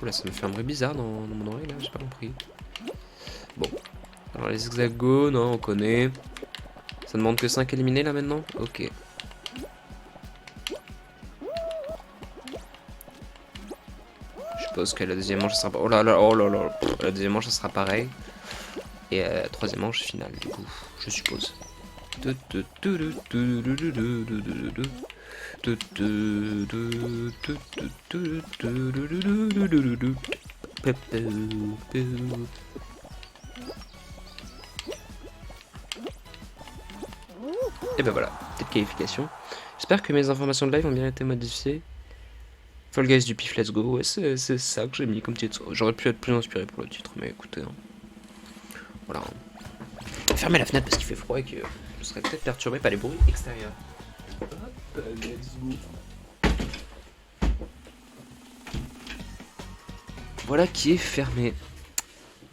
Oula, ça me fait un bruit bizarre dans mon oreille là, j'ai pas compris. Bon. Alors les hexagones, hein, on connaît. Ça demande que 5 éliminés là maintenant? Ok. Je suppose que la deuxième manche ça sera pas. Oh là là, oh là là. Pff, la deuxième manche ça sera pareil. Et la troisième manche finale, du coup, je suppose. Et ben voilà, petite qualification. J'espère que mes informations de live ont bien été modifiées. Fall Guys du pif, let's go. Ouais, c'est ça que j'ai mis comme titre. J'aurais pu être plus inspiré pour le titre, mais écoutez. Hein. Voilà. Fermez la fenêtre parce qu'il fait froid et que je serais peut-être perturbé par les bruits extérieurs. Hop, let's go. Voilà qui est fermé.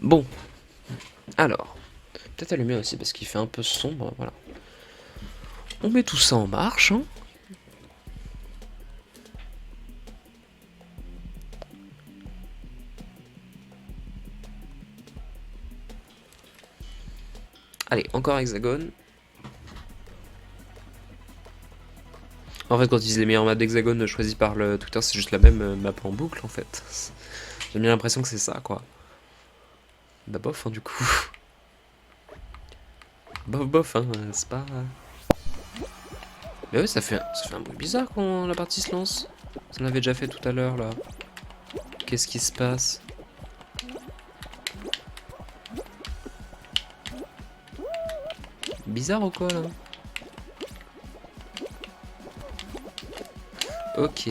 Bon. Alors. Peut-être allumer aussi parce qu'il fait un peu sombre. Voilà. On met tout ça en marche. Hein. Allez, encore hexagone. En fait, quand ils disent les meilleures maps d'hexagone choisies par le Twitter, c'est juste la même map en boucle en fait. J'ai bien l'impression que c'est ça quoi. Bah bof, hein, du coup. Bof, bof, hein, c'est pas. Mais ouais, ça fait un bruit bizarre quand la partie se lance. Ça l'avait déjà fait tout à l'heure là. Qu'est-ce qui se passe? Bizarre ou quoi là? Ok.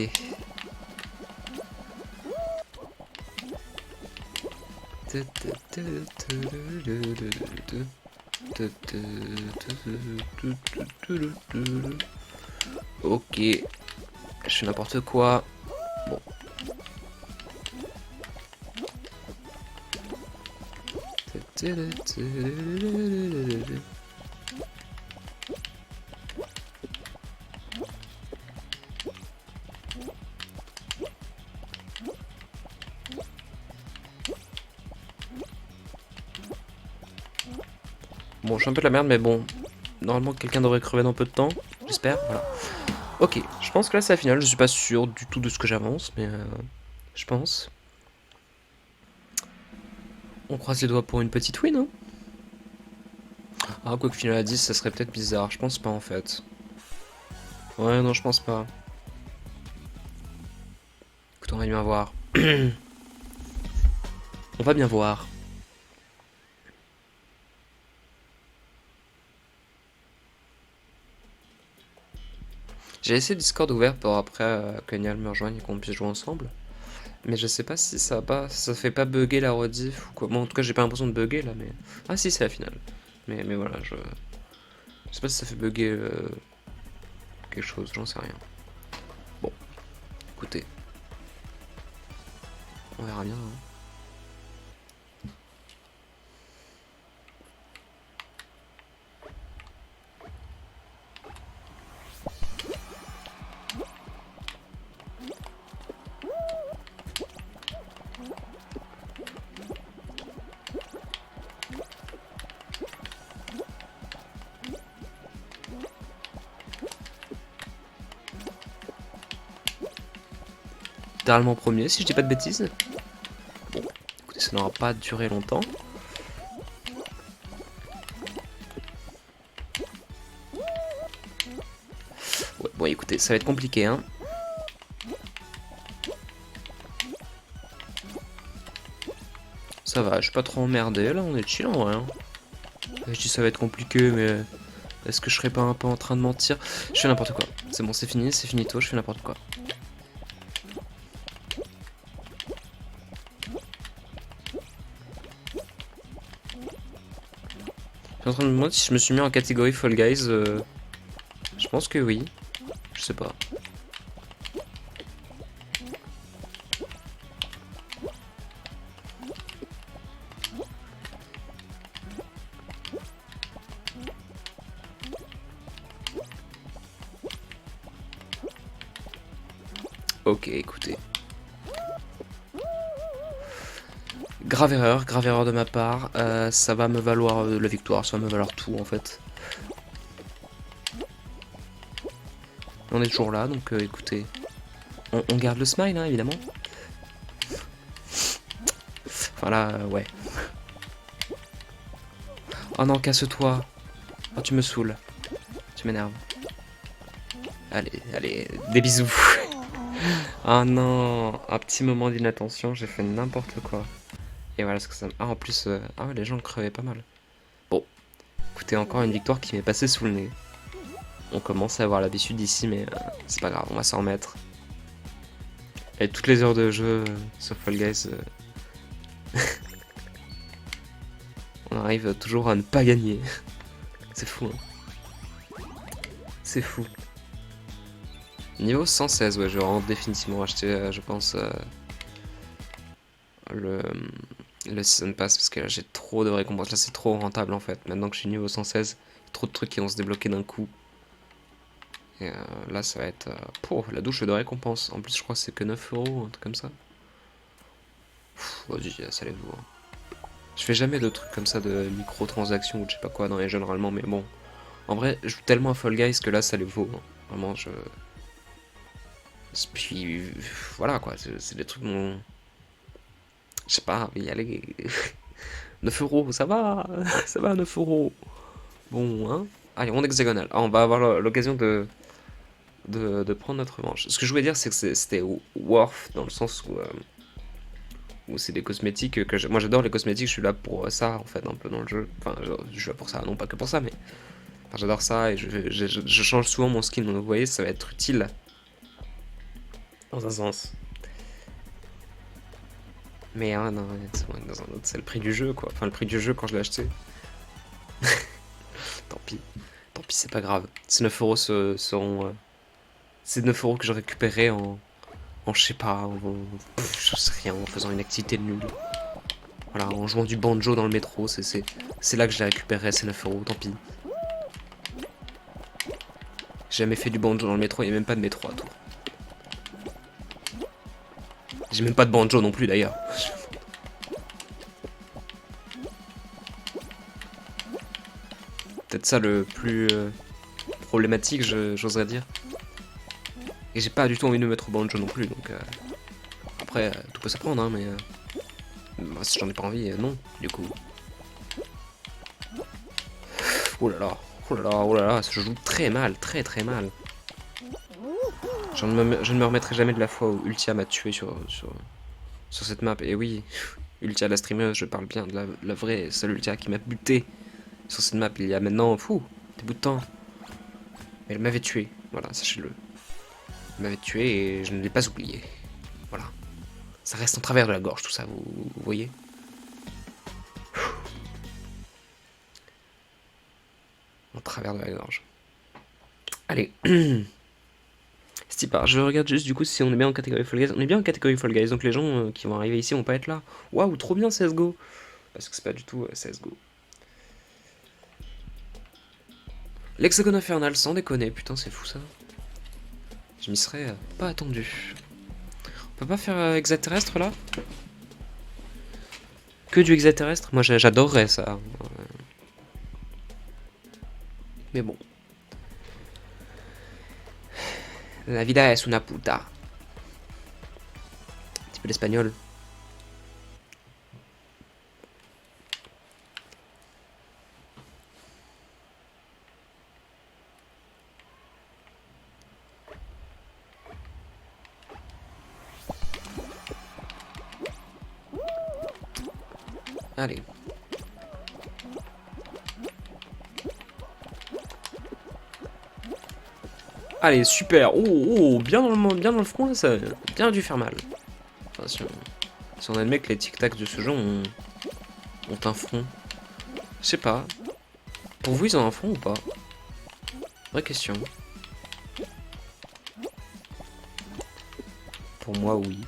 Ok. Je fais n'importe quoi. Bon. Bon, je suis un peu de la merde, mais bon. Normalement, quelqu'un devrait crever dans peu de temps. J'espère. Voilà. Ok, je pense que là, c'est la finale. Je suis pas sûr du tout de ce que j'avance, mais je pense. On croise les doigts pour une petite win, hein. Ah, quoi que finale à 10, ça serait peut-être bizarre. Je pense pas, en fait. Ouais, non, je pense pas. Écoute, on va bien voir. On va bien voir. J'ai laissé Discord ouvert pour après que Niall me rejoigne et qu'on puisse jouer ensemble. Mais je sais pas si ça fait pas bugger la rediff ou quoi. Bon, en tout cas, j'ai pas l'impression de bugger là, mais. Ah, si, c'est la finale. Mais voilà, je sais pas si ça fait bugger quelque chose, j'en sais rien. Bon, écoutez. On verra bien. Hein. Littéralement premier, si je dis pas de bêtises. Bon, écoutez, ça n'aura pas duré longtemps. Ouais, bon, écoutez, ça va être compliqué, hein. Ça va, je suis pas trop emmerdé, là, on est chill en vrai. Hein. Je dis ça va être compliqué, mais est-ce que je serais pas un peu en train de mentir? Je fais n'importe quoi. C'est bon, c'est finito, je fais n'importe quoi. Je suis en train de me demander si je me suis mis en catégorie Fall Guys. Je pense que oui. Je sais pas. Ok, écoutez. grave erreur de ma part. Ça va me valoir la victoire, ça va me valoir tout en fait. On est toujours là, donc écoutez, on garde le smile, hein, évidemment. Enfin là, ouais. Oh non, casse-toi. Oh, tu me saoules. Tu m'énerves. Allez, allez, des bisous. Oh non, un petit moment d'inattention, j'ai fait n'importe quoi. Et voilà ce que ça... Ah, en plus, ah ouais, les gens crevaient pas mal. Bon, écoutez, encore une victoire qui m'est passée sous le nez. On commence à avoir l'habitude ici, mais c'est pas grave, on va s'en remettre. Et toutes les heures de jeu sur Fall Guys, on arrive toujours à ne pas gagner. C'est fou, hein. C'est fou. Niveau 116, ouais, je vais vraiment définitivement acheter, je pense, le, le Season Pass, parce que là j'ai trop de récompenses. Là c'est trop rentable en fait. Maintenant que je suis niveau 116, trop de trucs qui vont se débloquer d'un coup. Et là ça va être pour la douche de récompense. En plus je crois que c'est que 9 euros, un truc comme ça. Vas-y, ça allez-vous. Hein. Je fais jamais de trucs comme ça de microtransactions ou je sais pas quoi dans les jeux normalement, mais bon. En vrai, je joue tellement à Fall Guys que là ça les vaut. Hein. Vraiment, je. Puis voilà quoi, c'est des trucs dont. Je sais pas, mais allez. 9 euros, ça va, ça va 9 euros. Bon, hein. Allez, on hexagonal. Ah, on va avoir l'occasion de prendre notre revanche. Ce que je voulais dire, c'est que c'était worth dans le sens où c'est des cosmétiques que moi j'adore les cosmétiques, je suis là pour ça en fait, un peu dans le jeu. Enfin, je suis là pour ça, non pas que pour ça, mais enfin, j'adore ça et je change souvent mon skin, donc vous voyez, ça va être utile dans un sens. Mais ah non, dans un autre, c'est le prix du jeu quoi. Enfin, le prix du jeu quand je l'ai acheté. Tant pis. Tant pis, c'est pas grave. Ces 9 euros seront. Ces 9 euros que je récupérerai en je sais pas, je sais rien, en faisant une activité nulle. Voilà, en jouant du banjo dans le métro, c'est là que je les récupérerai, ces 9 euros, tant pis. J'ai jamais fait du banjo dans le métro, il n'y a même pas de métro à Tours. J'ai même pas de banjo non plus d'ailleurs. Peut-être ça le plus problématique, j'oserais dire. Et j'ai pas du tout envie de me mettre au banjo non plus, donc après tout peut s'apprendre, hein, mais bah, si j'en ai pas envie, non, du coup. Oh là là, oh là là, oh là là, ça joue très mal, très très mal. Je ne me remettrai jamais de la fois où Ultia m'a tué sur cette map. Et oui, Ultia la streameuse, je parle bien de la vraie, seule Ultia qui m'a buté sur cette map il y a maintenant, fou, des bouts de temps. Mais elle m'avait tué, voilà, sachez-le. Elle m'avait tué et je ne l'ai pas oublié. Voilà. Ça reste en travers de la gorge tout ça, vous voyez. En travers de la gorge. Allez. Stipa, je regarde juste du coup si on est bien en catégorie Fall Guys. On est bien en catégorie Fall Guys, donc les gens qui vont arriver ici vont pas être là. Waouh, trop bien CSGO. Parce que c'est pas du tout CSGO. L'hexagone infernal, sans déconner, putain c'est fou ça. Je m'y serais pas attendu. On peut pas faire extraterrestre là? Que du extraterrestre? Moi j'adorerais ça. Mais bon. La vida es una puta. Un petit peu l'espagnol. Allez. Allez, super. Oh, oh, bien dans le front, là, ça a bien dû faire mal. Enfin, si on admet que les tic-tac de ce jeu ont un front. Je sais pas. Pour vous, ils ont un front ou pas? Vraie question. Pour moi, oui.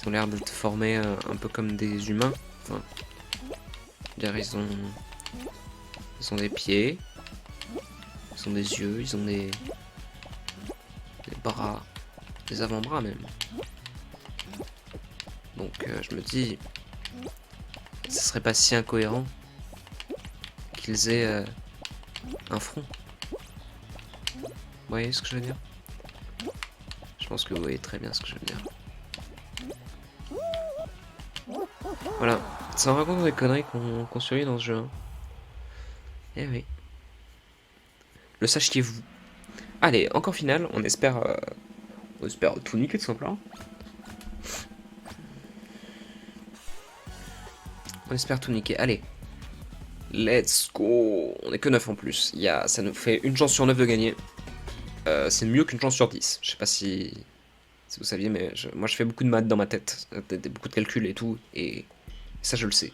Ils ont l'air d'être formés un peu comme des humains. Enfin, dire ils ont des pieds, ils ont des yeux, ils ont des bras, des avant-bras même. Donc je me dis, ce serait pas si incohérent qu'ils aient un front. Vous voyez ce que je veux dire? Je pense que vous voyez très bien ce que je veux dire. Voilà, ça me raconte des conneries qu'on survit dans ce jeu. Hein. Eh oui. Le sachiez-vous. Allez, encore finale, on espère tout niquer tout simplement. On espère tout niquer. Allez. Let's go. On est que 9 en plus. Ça nous fait une chance sur 9 de gagner. C'est mieux qu'une chance sur 10. Je sais pas si vous saviez, mais moi je fais beaucoup de maths dans ma tête. Beaucoup de calculs et tout. Et ça je le sais.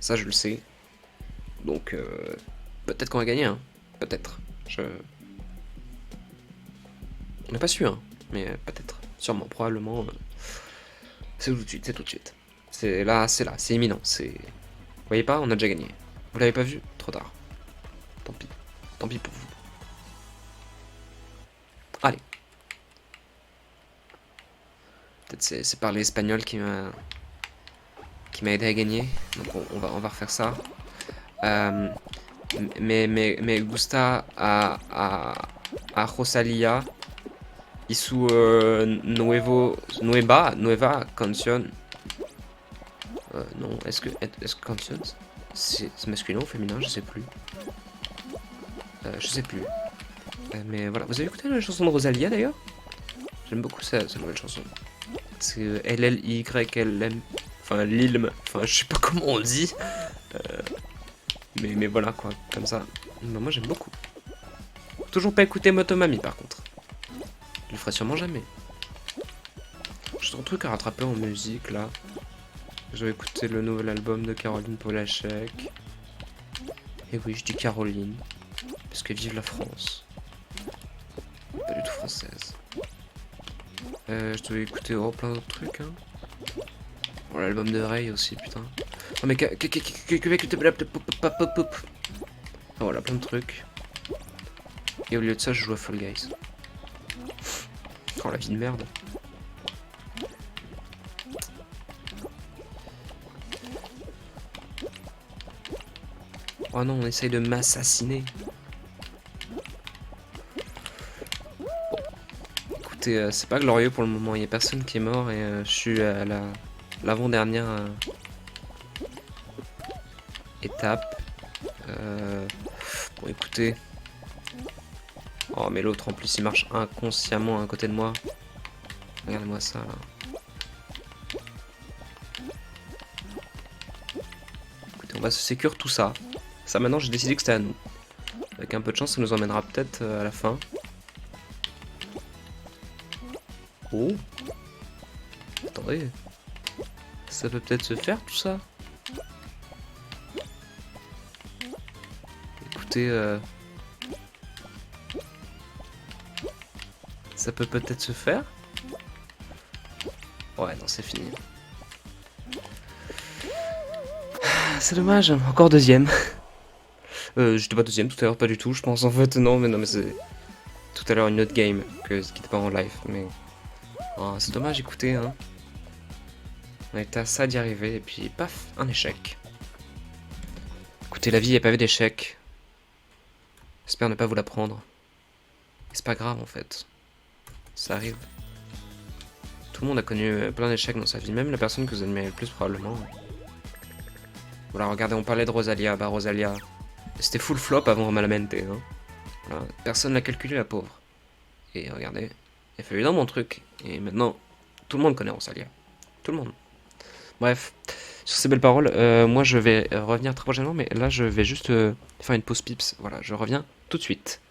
Ça je le sais. Donc peut-être qu'on va gagner. Hein. Peut-être. On n'a pas su, hein. Mais peut-être. Sûrement. Probablement. C'est tout de suite. C'est tout de suite. C'est là. C'est imminent. Vous voyez pas, on a déjà gagné. Vous l'avez pas vu? Trop tard. Tant pis. Tant pis pour vous. Allez. Peut-être c'est par l'espagnol qui m'a aidé à gagner. Donc on va refaire ça. Me gusta a Rosalía y su nueva canción. Non, est-ce que canción c'est masculin ou féminin? Je sais plus. Je sais plus. Mais voilà, vous avez écouté la chanson de Rosalía d'ailleurs? J'aime beaucoup cette nouvelle chanson. C'est LLYLM. Enfin, l'ilm. Enfin, je sais pas comment on dit. Mais voilà quoi, comme ça. Bah, moi j'aime beaucoup. Toujours pas écouté Motomami par contre. Je le ferai sûrement jamais. J'ai un truc à rattraper en musique là. Je vais écouter le nouvel album de Caroline Polachek. Et oui, je dis Caroline. Parce que vive la France. Pas du tout française. Je devais écouter plein d'autres trucs. Hein. Oh, l'album de Ray aussi, putain. Oh mais voilà, plein de trucs. Et au lieu de ça, je joue à Fall Guys. Oh la vie de merde. Oh non, on essaye de m'assassiner. Bon. Écoutez, c'est pas glorieux pour le moment. Il y a personne qui est mort et je suis à l'avant-dernière étape. Bon, écoutez. Oh, mais l'autre en plus il marche inconsciemment à côté de moi. Regardez-moi ça là. Écoutez, on va se sécure tout ça. Ça maintenant j'ai décidé que c'était à nous. Avec un peu de chance ça nous emmènera peut-être à la fin. Oh. Attendez. Ça peut peut-être se faire tout ça. Écoutez, ça peut peut-être se faire. Ouais, non, c'est fini. C'est dommage, encore deuxième. J'étais pas deuxième tout à l'heure, pas du tout, je pense en fait. Non, mais c'est tout à l'heure une autre game qui n'était pas en live. Mais oh, c'est dommage, écoutez. Hein. On était à ça d'y arriver et puis paf, un échec. Écoutez, la vie est pavée d'échecs. J'espère ne pas vous l'apprendre. C'est pas grave en fait. Ça arrive. Tout le monde a connu plein d'échecs dans sa vie, même la personne que vous admirez le plus probablement. Voilà, regardez, on parlait de Rosalía. Bah Rosalía, c'était full flop avant Malamente. Hein. Voilà, personne l'a calculé, la pauvre. Et regardez, il a fallu dans mon truc. Et maintenant, tout le monde connaît Rosalía. Tout le monde. Bref, sur ces belles paroles, moi je vais revenir très prochainement, mais là je vais juste faire une pause pips. Voilà, je reviens tout de suite.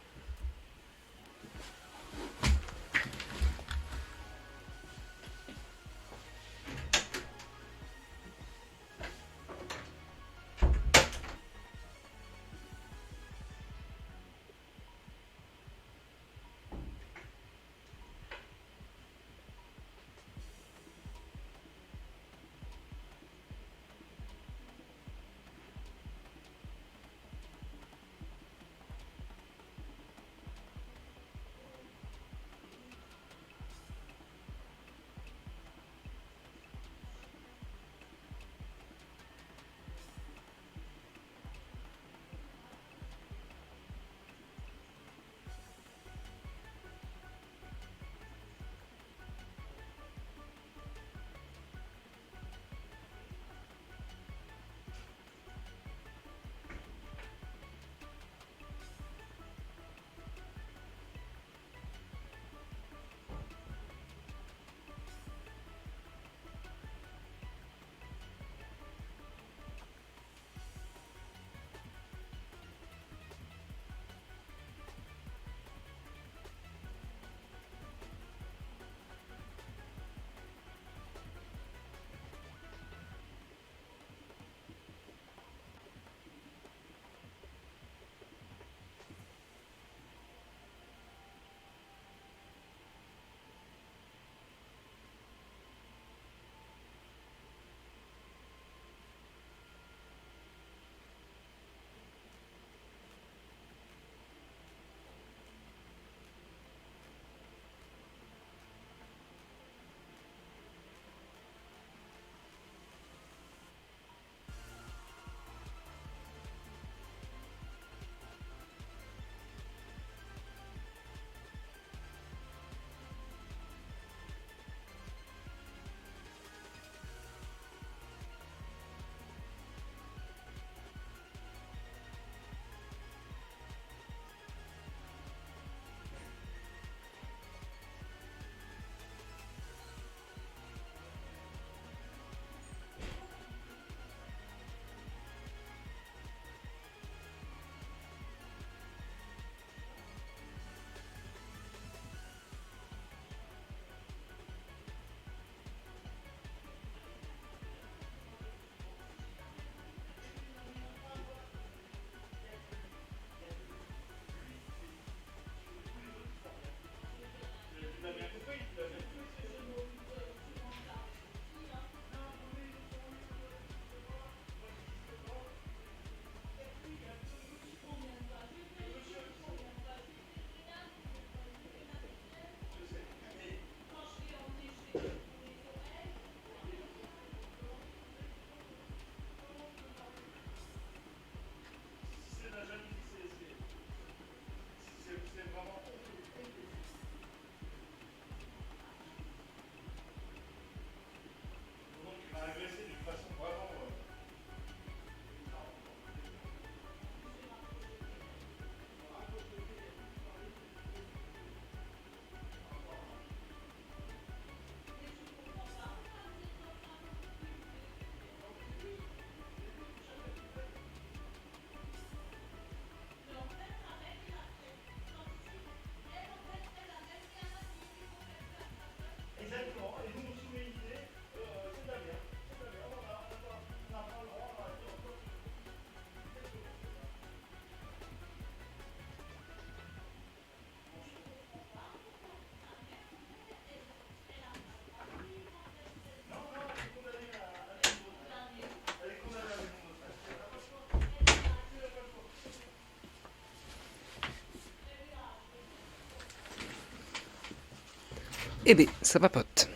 Eh ben, ça papote.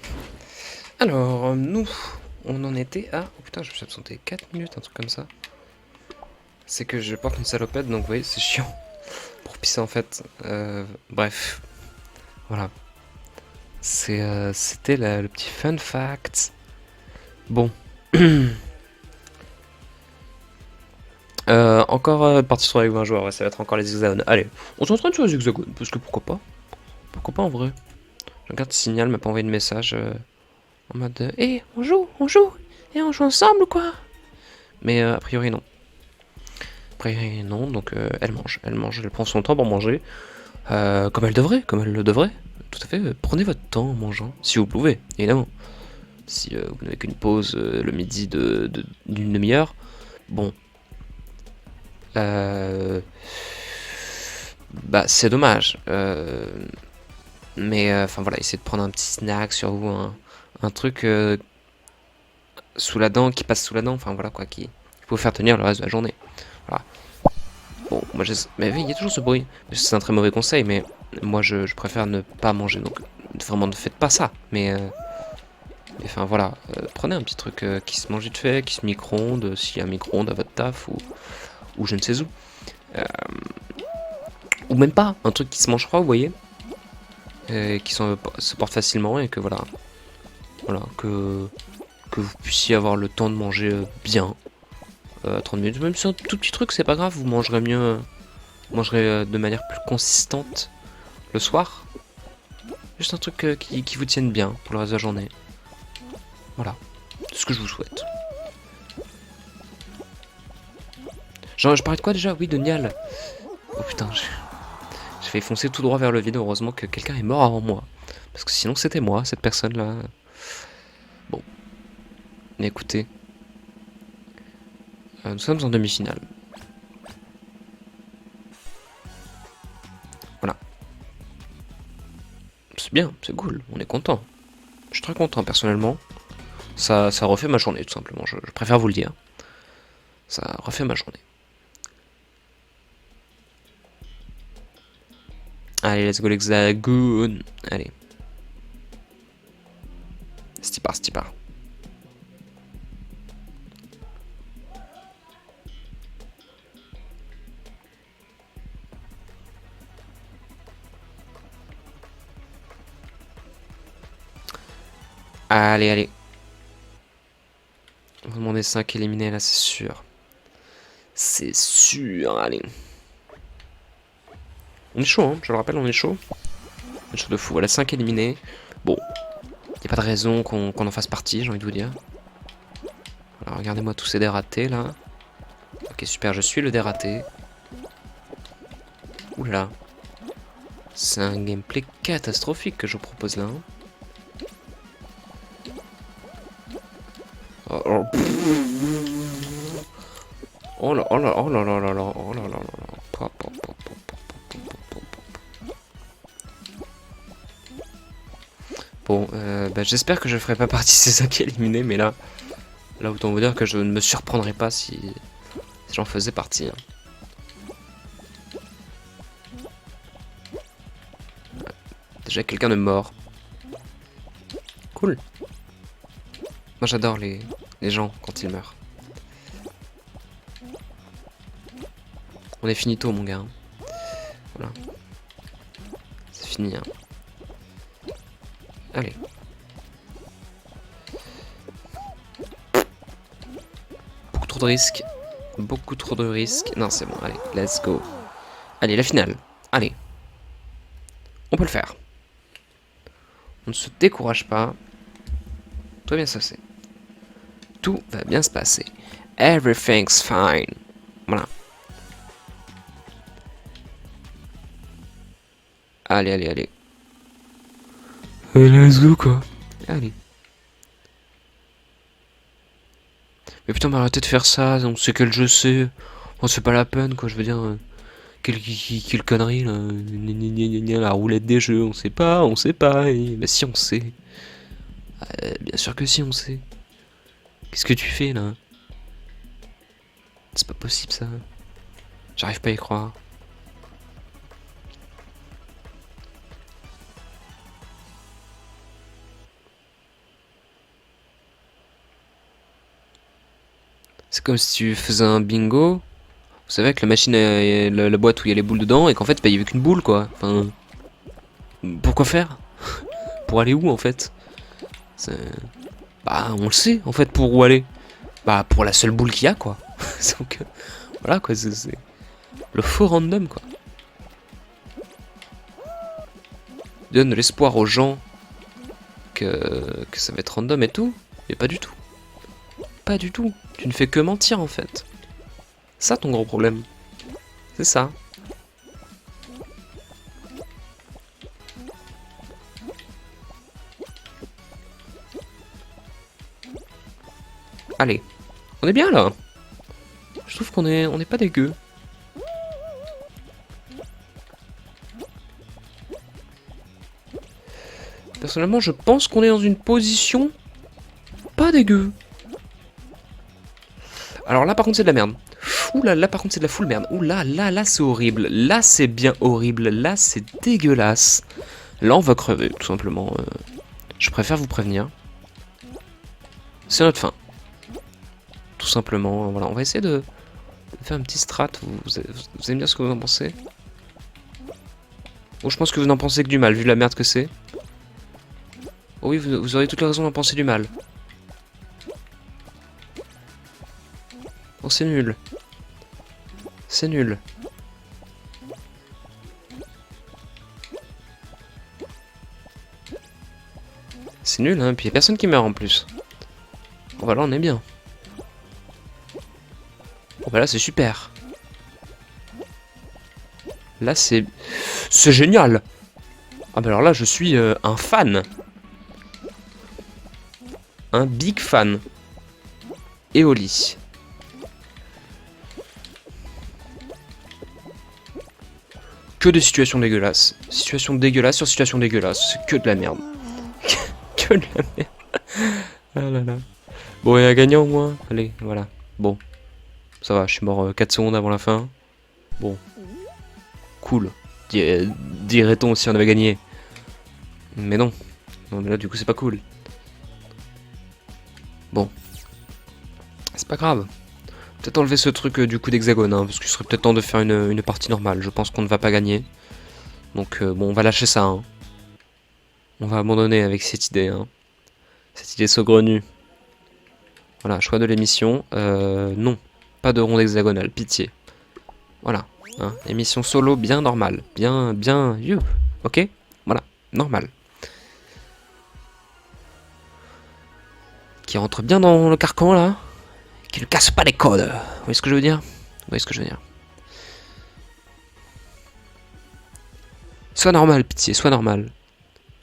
Alors, nous, on en était à... Oh putain, je me suis absenté 4 minutes, un truc comme ça. C'est que je porte une salopette, donc vous voyez, c'est chiant. Pour pisser en fait. Bref. Voilà. C'était le petit fun fact. Bon. Encore partie sur avec 20 joueurs, ouais, ça va être encore les hexagones. Allez, on s'entraîne sur les hexagones, parce que pourquoi pas. Pourquoi pas en vrai. Je regarde Signal m'a pas envoyé de message en mode on joue, et on joue ensemble ou quoi. Mais a priori non. A priori non, donc elle mange, elle prend son temps pour manger. Comme elle le devrait. Tout à fait, prenez votre temps en mangeant, si vous pouvez, évidemment. Si vous n'avez qu'une pause le midi d'une demi-heure, bon. Bah c'est dommage. Mais enfin voilà, essayez de prendre un petit snack sur vous, un truc sous la dent, qui passe sous la dent, enfin voilà quoi, qui peut vous faire tenir le reste de la journée. Voilà. Bon, moi mais oui, il y a toujours ce bruit. C'est un très mauvais conseil, mais moi je préfère ne pas manger, donc vraiment ne faites pas ça. Mais enfin voilà, prenez un petit truc qui se mange vite fait, qui se micro-ondes, s'il y a un micro-ondes à votre taf ou je ne sais où. Ou même pas, un truc qui se mange froid, vous voyez, qui se porte facilement et que voilà, que vous puissiez avoir le temps de manger bien. 30 minutes, même si un tout petit truc, c'est pas grave, vous mangerez mieux, vous mangerez de manière plus consistante le soir. Juste un truc qui vous tienne bien pour le reste de la journée. Voilà, c'est ce que je vous souhaite. Genre, je parlais de quoi déjà? Oui, de Nial. Oh putain, j'ai failli foncer tout droit vers le vide. Heureusement que quelqu'un est mort avant moi. Parce que sinon, c'était moi, cette personne-là. Bon. Mais écoutez. Nous sommes en demi-finale. Voilà. C'est bien, c'est cool, on est content. Je suis très content personnellement. Ça refait ma journée tout simplement, je préfère vous le dire. Ça refait ma journée. Allez, let's go l'hexagone. Allez. C'est part, c'est part. Allez, allez. On va demander 5 éliminés là, c'est sûr. C'est sûr, allez. On est chaud, hein, je le rappelle, on est chaud. On est chaud de fou, voilà, 5 éliminés. Bon, y a pas de raison qu'on en fasse partie, j'ai envie de vous dire. Alors, regardez-moi tous ces dératés là. Ok, super, je suis le dératé. Oula. C'est un gameplay catastrophique que je vous propose là. Hein. Oh là, oh là, oh là là là là, oh là là là là. Bon, bah, j'espère que je ferai pas partie de ces 5 éliminés, mais là autant vous dire que je ne me surprendrai pas si j'en faisais partie. Hein. Déjà quelqu'un de mort. Cool. Moi j'adore les gens quand ils meurent. On est finito mon gars. Voilà. C'est fini. Hein. Allez. Beaucoup trop de risques. Beaucoup trop de risques. Non c'est bon, allez, let's go. Allez, la finale. Allez. On peut le faire. On ne se décourage pas. Tout va bien se passer. Tout va bien se passer. Everything's fine. Voilà. Allez, allez, allez. Allez, let's go, quoi. Allez. Mais putain, mais arrêtez de faire ça. On sait quel jeu c'est. On se fait pas la peine, quoi. Je veux dire... quelle connerie, là. La roulette des jeux. On sait pas, on sait pas. Mais si, on sait. Bien sûr que si, on sait. Qu'est-ce que tu fais, là? C'est pas possible, ça. J'arrive pas à y croire. C'est comme si tu faisais un bingo. Vous savez, avec la machine, la boîte où il y a les boules dedans, et qu'en fait, bah, il y avait qu'une boule, quoi. Enfin, pourquoi faire? Pour aller où, en fait? Bah, on le sait, en fait, pour où aller. Bah, pour la seule boule qu'il y a, quoi. Donc, voilà, quoi, c'est le faux random, quoi. Donne de l'espoir aux gens que ça va être random et tout, mais pas du tout. Pas du tout. Tu ne fais que mentir, en fait. Ça, ton gros problème. C'est ça. Allez. On est bien, là. Je trouve qu'on est pas dégueu. Personnellement, je pense qu'on est dans une position pas dégueu. Alors là, par contre, c'est de la merde. Ouh là, là, par contre, c'est de la full merde. Ouh là, là, c'est horrible. Là, c'est bien horrible. Là, c'est dégueulasse. Là, on va crever, tout simplement. Je préfère vous prévenir. C'est notre fin. Tout simplement. Voilà, on va essayer de faire un petit strat. Vous allez me dire ce que vous en pensez. Bon, je pense que vous n'en pensez que du mal, vu la merde que c'est. Oh oui, vous aurez toute la raison d'en penser du mal. Oh, c'est nul. C'est nul. C'est nul, hein, puis y a personne qui meurt en plus. Bon bah là, on est bien. Bon bah là, c'est super. Là, c'est génial. Ah bah alors là, je suis un fan. Un big fan. Et au lit. Que de situations dégueulasses. Situation dégueulasse sur situation dégueulasse. C'est que de la merde. Que de la merde. Ah là là. Bon, il y a un gagnant au moins. Allez, voilà. Bon. Ça va, je suis mort 4 secondes avant la fin. Bon. Cool. Dirait-on si on avait gagné. Mais non. Non, mais là, du coup, c'est pas cool. Bon. C'est pas grave. Peut-être enlever ce truc du coup d'hexagone, hein, parce qu'il serait peut-être temps de faire une partie normale. Je pense qu'on ne va pas gagner. Donc bon, on va lâcher ça. Hein. On va abandonner avec cette idée. Hein. Cette idée saugrenue. Voilà, choix de l'émission. Non, pas de ronde hexagonale, pitié. Voilà. Hein. Émission solo bien normale. Bien, ok. Voilà, normal. Qui rentre bien dans le carcan là. Qui ne casse pas les codes. Vous voyez ce que je veux dire? Vous voyez ce que je veux dire? Sois normal, pitié, sois normal.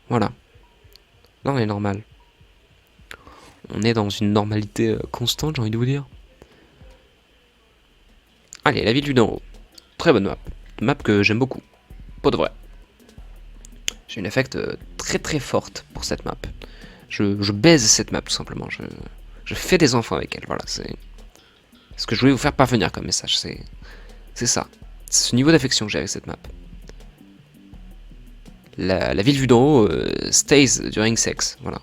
Voilà. Là, on est normal. On est dans une normalité constante, j'ai envie de vous dire. Allez, la ville du d'en haut. Très bonne map. Une map que j'aime beaucoup. Pas de vrai. J'ai une affect très très forte pour cette map. Je baise cette map tout simplement. Je fais des enfants avec elle. Voilà, c'est ce que je voulais vous faire parvenir comme message. C'est ça. C'est ce niveau d'affection que j'ai avec cette map. La ville vue d'en haut stays during sex. Voilà.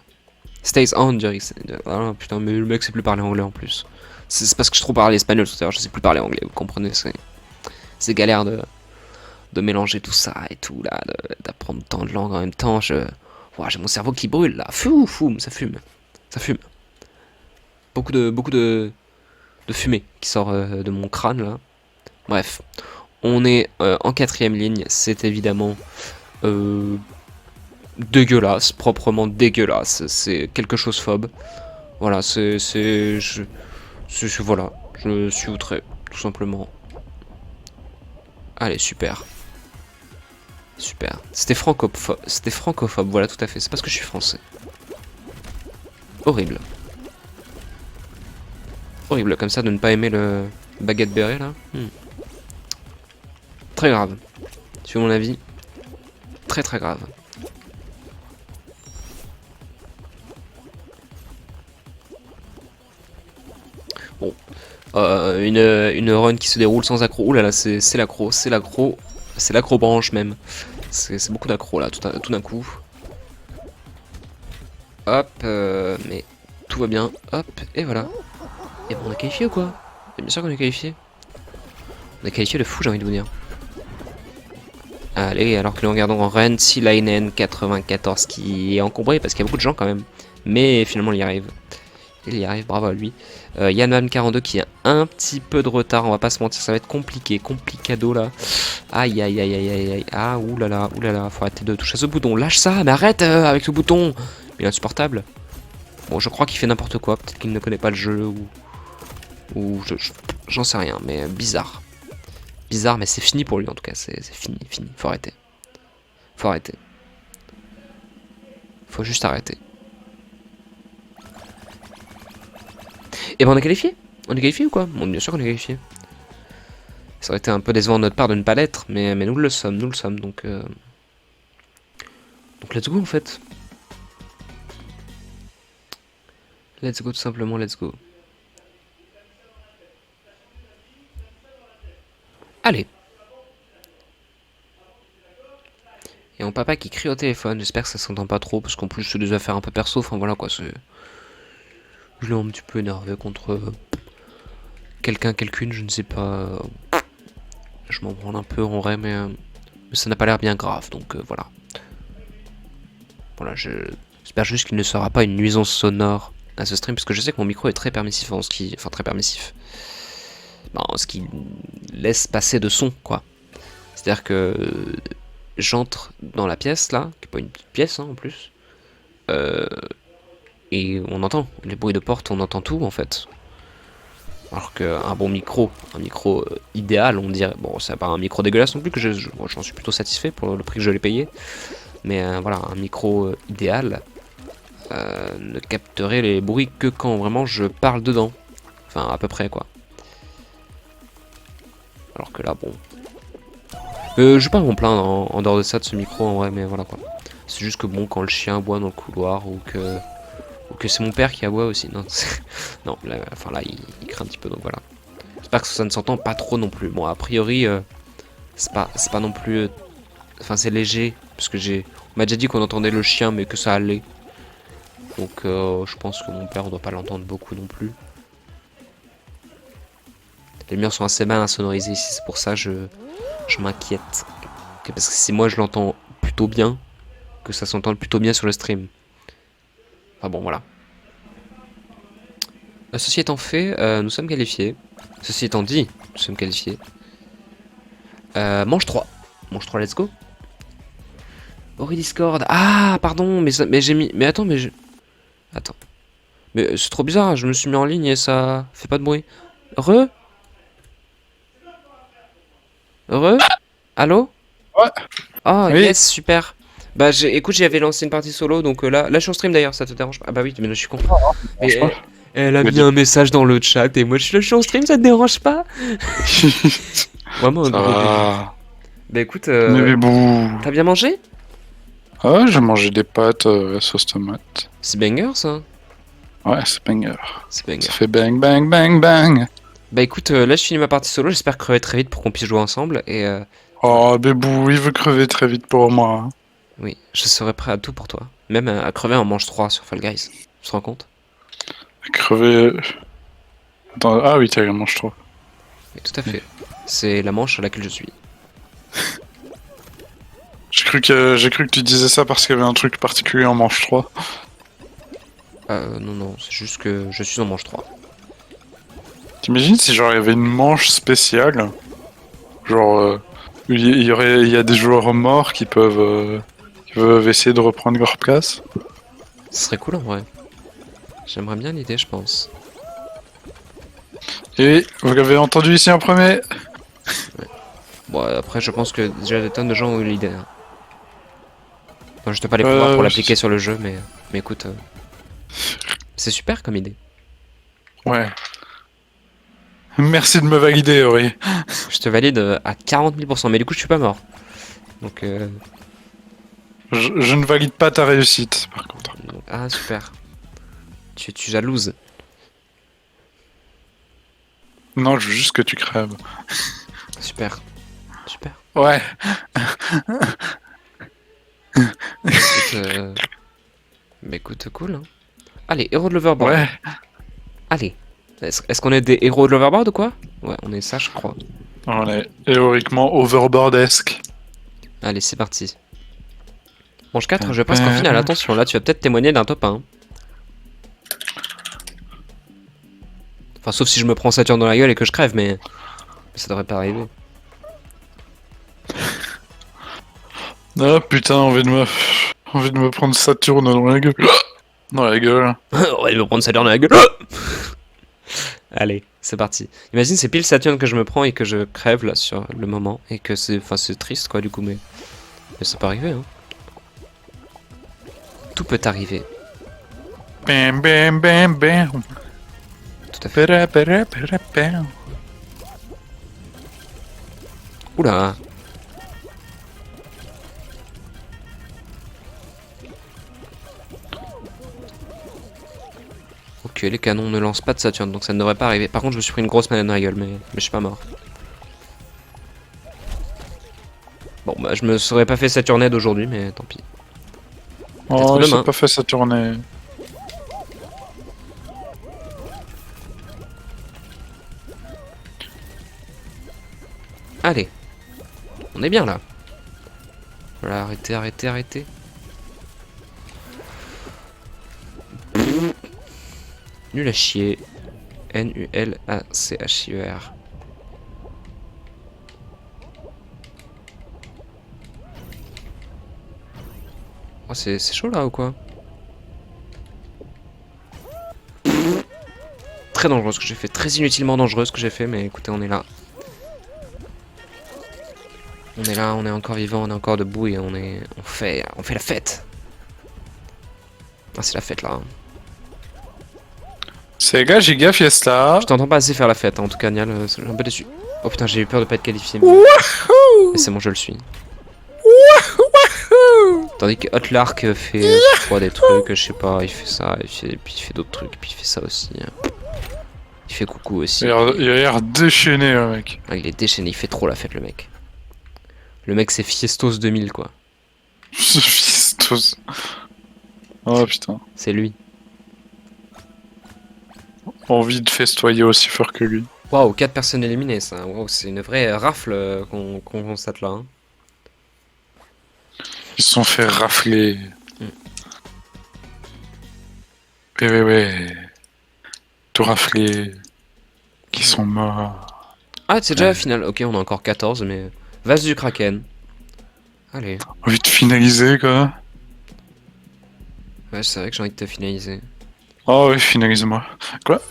Stays on during sex. Ah, putain, mais le mec sait plus parler anglais en plus. C'est parce que je trop parlé espagnol tout à l'heure. Je sais plus parler anglais. Vous comprenez? C'est galère de mélanger tout ça et tout là. D'apprendre tant de langues en même temps. Ouah, j'ai mon cerveau qui brûle là. Fou, ça fume. Ça fume. Beaucoup de fumée qui sort de mon crâne là. Bref, on est en 4ème ligne. C'est évidemment dégueulasse, proprement dégueulasse. C'est quelque chose phobe. Voilà, voilà, je suis outré, tout simplement. Allez, super. Super. C'était francophobe, voilà, tout à fait. C'est parce que je suis français. Horrible. Horrible, comme ça, de ne pas aimer le baguette béret, là. Très grave. Sur mon avis, très très grave. Bon. Une run qui se déroule sans accro. Ouh là là, c'est l'accro, c'est l'accro-branche même. C'est beaucoup d'accro là, tout d'un coup. Hop, mais tout va bien. Hop, et voilà. Et bon, on est qualifié ou quoi? Bien sûr qu'on est qualifié. On est qualifié de fou, j'ai envie de vous dire. Allez, alors que nous regardons Ren Silainen 94 qui est encombré parce qu'il y a beaucoup de gens quand même. Mais finalement, il y arrive. Il y arrive, bravo à lui. Yanman 42 qui a un petit peu de retard, on va pas se mentir, ça va être compliqué, complicado là. Aïe aïe aïe aïe aïe aïe. Ah oulala, oulala, faut arrêter de toucher à ce bouton. Lâche ça, mais arrête avec ce bouton. Il est insupportable. Bon, je crois qu'il fait n'importe quoi, peut-être qu'il ne connaît pas le jeu ou j'en sais rien, mais bizarre. Bizarre, mais c'est fini pour lui en tout cas, c'est fini, fini, faut arrêter. Faut arrêter. Faut juste arrêter. Et ben on est qualifié. On est qualifié ou quoi? Bon, bien sûr qu'on est qualifié. Ça aurait été un peu décevant de notre part de ne pas l'être, mais nous le sommes, donc let's go en fait. Let's go tout simplement, let's go. Allez. Et mon papa qui crie au téléphone, j'espère que ça s'entend pas trop, parce qu'en plus c'est des affaires un peu perso, enfin voilà quoi, c'est... Je l'ai un petit peu énervé contre quelqu'un, quelqu'une, je ne sais pas. Je m'en branle un peu en vrai, mais ça n'a pas l'air bien grave, donc voilà. Voilà, j'espère juste qu'il ne sera pas une nuisance sonore à ce stream, parce que je sais que mon micro est très permissif en ce qui... Enfin, très permissif. Bah, en ce qui laisse passer de son, quoi. C'est-à-dire que j'entre dans la pièce, là, qui n'est pas une petite pièce, hein, en plus, et on entend les bruits de porte, on entend tout, en fait. Alors qu'un bon micro, un micro idéal, on dirait... Bon, c'est pas un micro dégueulasse non plus, que j'en suis plutôt satisfait pour le prix que je l'ai payé. Mais voilà, un micro idéal ne capterait les bruits que quand vraiment je parle dedans. Enfin, à peu près, quoi. Alors que là, bon... je vais pas m'en plaindre en dehors de ça, de ce micro, en vrai, mais voilà, quoi. C'est juste que, bon, quand le chien aboie dans le couloir, ou que c'est mon père qui aboie aussi. Non, non là, enfin, là, il craint un petit peu, donc voilà. J'espère que ça ne s'entend pas trop non plus. Bon, a priori, c'est pas non plus... Enfin, c'est léger, parce que on m'a déjà dit qu'on entendait le chien, mais que ça allait. Donc, je pense que mon père, on doit pas l'entendre beaucoup non plus. Les murs sont assez mal insonorisés ici, c'est pour ça que je m'inquiète. Parce que si moi je l'entends plutôt bien, que ça s'entende plutôt bien sur le stream. Enfin bon, voilà. Ceci étant fait, nous sommes qualifiés. Ceci étant dit, nous sommes qualifiés. Manche 3. Manche 3, let's go. Ori Discord. Ah, pardon, mais j'ai mis... Mais attends, Attends. Mais c'est trop bizarre, je me suis mis en ligne et ça fait pas de bruit. Re? Re? Allô? Ouais. Ah, Oui. yes, super. Bah, écoute, j'avais lancé une partie solo, donc là, je suis en stream d'ailleurs, ça te dérange pas? Ah bah oui, mais là, je suis con. Mais Franchement. elle a mis un message dans le chat et moi, je suis en stream, ça te dérange pas? Vraiment un Ça gros délire. va. Bah écoute, Mais bon. t'as bien mangé? Ah, j'ai mangé des pâtes sauce tomate. C'est banger, ça. Ouais, c'est banger. C'est banger. Ça fait bang, bang, bang, bang. Bah écoute, là, je finis ma partie solo, j'espère crever très vite pour qu'on puisse jouer ensemble et... Oh, Bébou, il veut crever très vite pour moi. Oui, je serai prêt à tout pour toi. Même à crever en manche 3 sur Fall Guys. Tu te rends compte? Crever. Attends, ah oui, t'as un mange trop. Oui, tout à fait. C'est la manche à laquelle je suis. J'ai cru que tu disais ça parce qu'il y avait un truc particulier en manche 3. Non, non, c'est juste que je suis en manche 3. T'imagines si genre il y avait une manche spéciale? Genre, il y a des joueurs morts qui peuvent essayer de reprendre leur place. Ce serait cool en vrai. J'aimerais bien l'idée, je pense. Et vous l'avez entendu ici en premier. Bon, après, je pense que déjà des tonnes de gens ont eu l'idée. Hein. Enfin, je n'ai pas les pouvoirs pour l'appliquer sur le jeu, mais écoute, c'est super comme idée. Ouais. Merci de me valider, Ori. Je te valide à 40 000%, mais du coup, je suis pas mort. Donc, Je ne valide pas ta réussite, par contre. ah, super. Tu jalouses. Non, je veux juste que tu crèves. Super. Super. Ouais. Écoute, bah écoute, cool. Hein. Allez, Hero de l'Overboard. Ouais. Allez. Est-ce qu'on est des héros de l'overboard ou quoi? Ouais, on est ça, je crois. On est théoriquement overboardesque. Allez, c'est parti. Manche 4, je passe qu'en finale. Attention, là, tu vas peut-être témoigner d'un top 1. Enfin, sauf si je me prends Saturne dans la gueule et que je crève, mais ça devrait pas arriver. Ah putain, envie de me prendre Saturne dans la gueule. Dans la gueule. Ouais, il va prendre Saturne dans la gueule. Allez, c'est parti. Imagine, c'est pile Saturne que je me prends et que je crève là sur le moment. Et que c'est. Enfin, c'est triste quoi, du coup, mais ça peut arriver, hein. Tout peut arriver. Bam bam bam bam. Tout à fait. Bam. Oula. Ok, les canons ne lancent pas de Saturne, donc ça ne devrait pas arriver. Par contre, je me suis pris une grosse manette dans la gueule, mais je suis pas mort. Bon, bah, je me serais pas fait Saturnade aujourd'hui, mais tant pis. Oh, demain. j'ai pas fait sa tournée. Allez. On est bien là. Voilà, arrêtez. Nul à chier. Nulachcier. Oh, c'est chaud là ou quoi? Très dangereux ce que j'ai fait, très inutilement dangereux ce que j'ai fait, mais écoutez, on est là. On est là, on est encore vivant, on est encore debout et on fait la fête. Ah, c'est la fête là. Sega Giga Fiesta. Je t'entends pas assez faire la fête, hein, en tout cas, Nial, je suis un peu déçu. Oh putain, j'ai eu peur de pas être qualifié. Mais c'est bon, je le suis. Tandis que Hotlark fait des trucs, je sais pas, il fait ça, puis il fait d'autres trucs, puis il fait ça aussi. Il fait coucou aussi. Il a l'air déchaîné, le mec. Ah, il est déchaîné, il fait trop la fête, le mec. Le mec, c'est Fiestos 2000, quoi. Fiestos. Oh putain. C'est lui. Envie de festoyer aussi fort que lui. Waouh, 4 personnes éliminées, ça. Waouh, c'est une vraie rafle qu'on constate là. Hein. Ils se sont fait rafler. Ouais. Tout rafler. Qui sont morts. Ah, c'est déjà la finale. Ok, on a encore 14, mais... Vase du Kraken. Allez. Envie de finaliser, quoi. Ouais, c'est vrai que j'ai envie de te finaliser. Oh oui, finalise-moi. Quoi?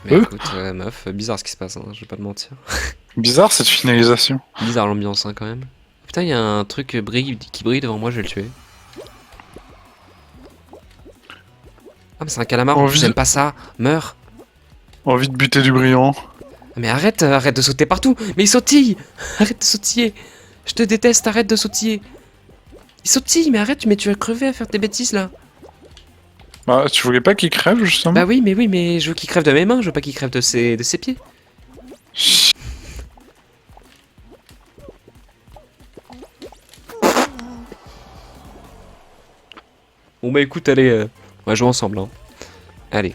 Mais écoute, meuf, bizarre ce qui se passe, hein, je vais pas te mentir. Bizarre cette finalisation. Bizarre l'ambiance, hein, quand même. Putain, il y a un truc qui brille devant moi, je vais le tuer. Ah, mais c'est un calamar, j'aime pas ça. Meurs. Envie de buter du brillant. Mais arrête de sauter partout. Mais il sautille. Arrête de sautiller. Je te déteste, arrête de sautiller. Il sautille, mais arrête, mais tu vas crever à faire tes bêtises là. Bah, tu voulais pas qu'il crève justement? Bah oui, mais je veux qu'il crève de mes mains, je veux pas qu'il crève de ses pieds. Bon bah écoute, allez, on va jouer ensemble, hein. Allez.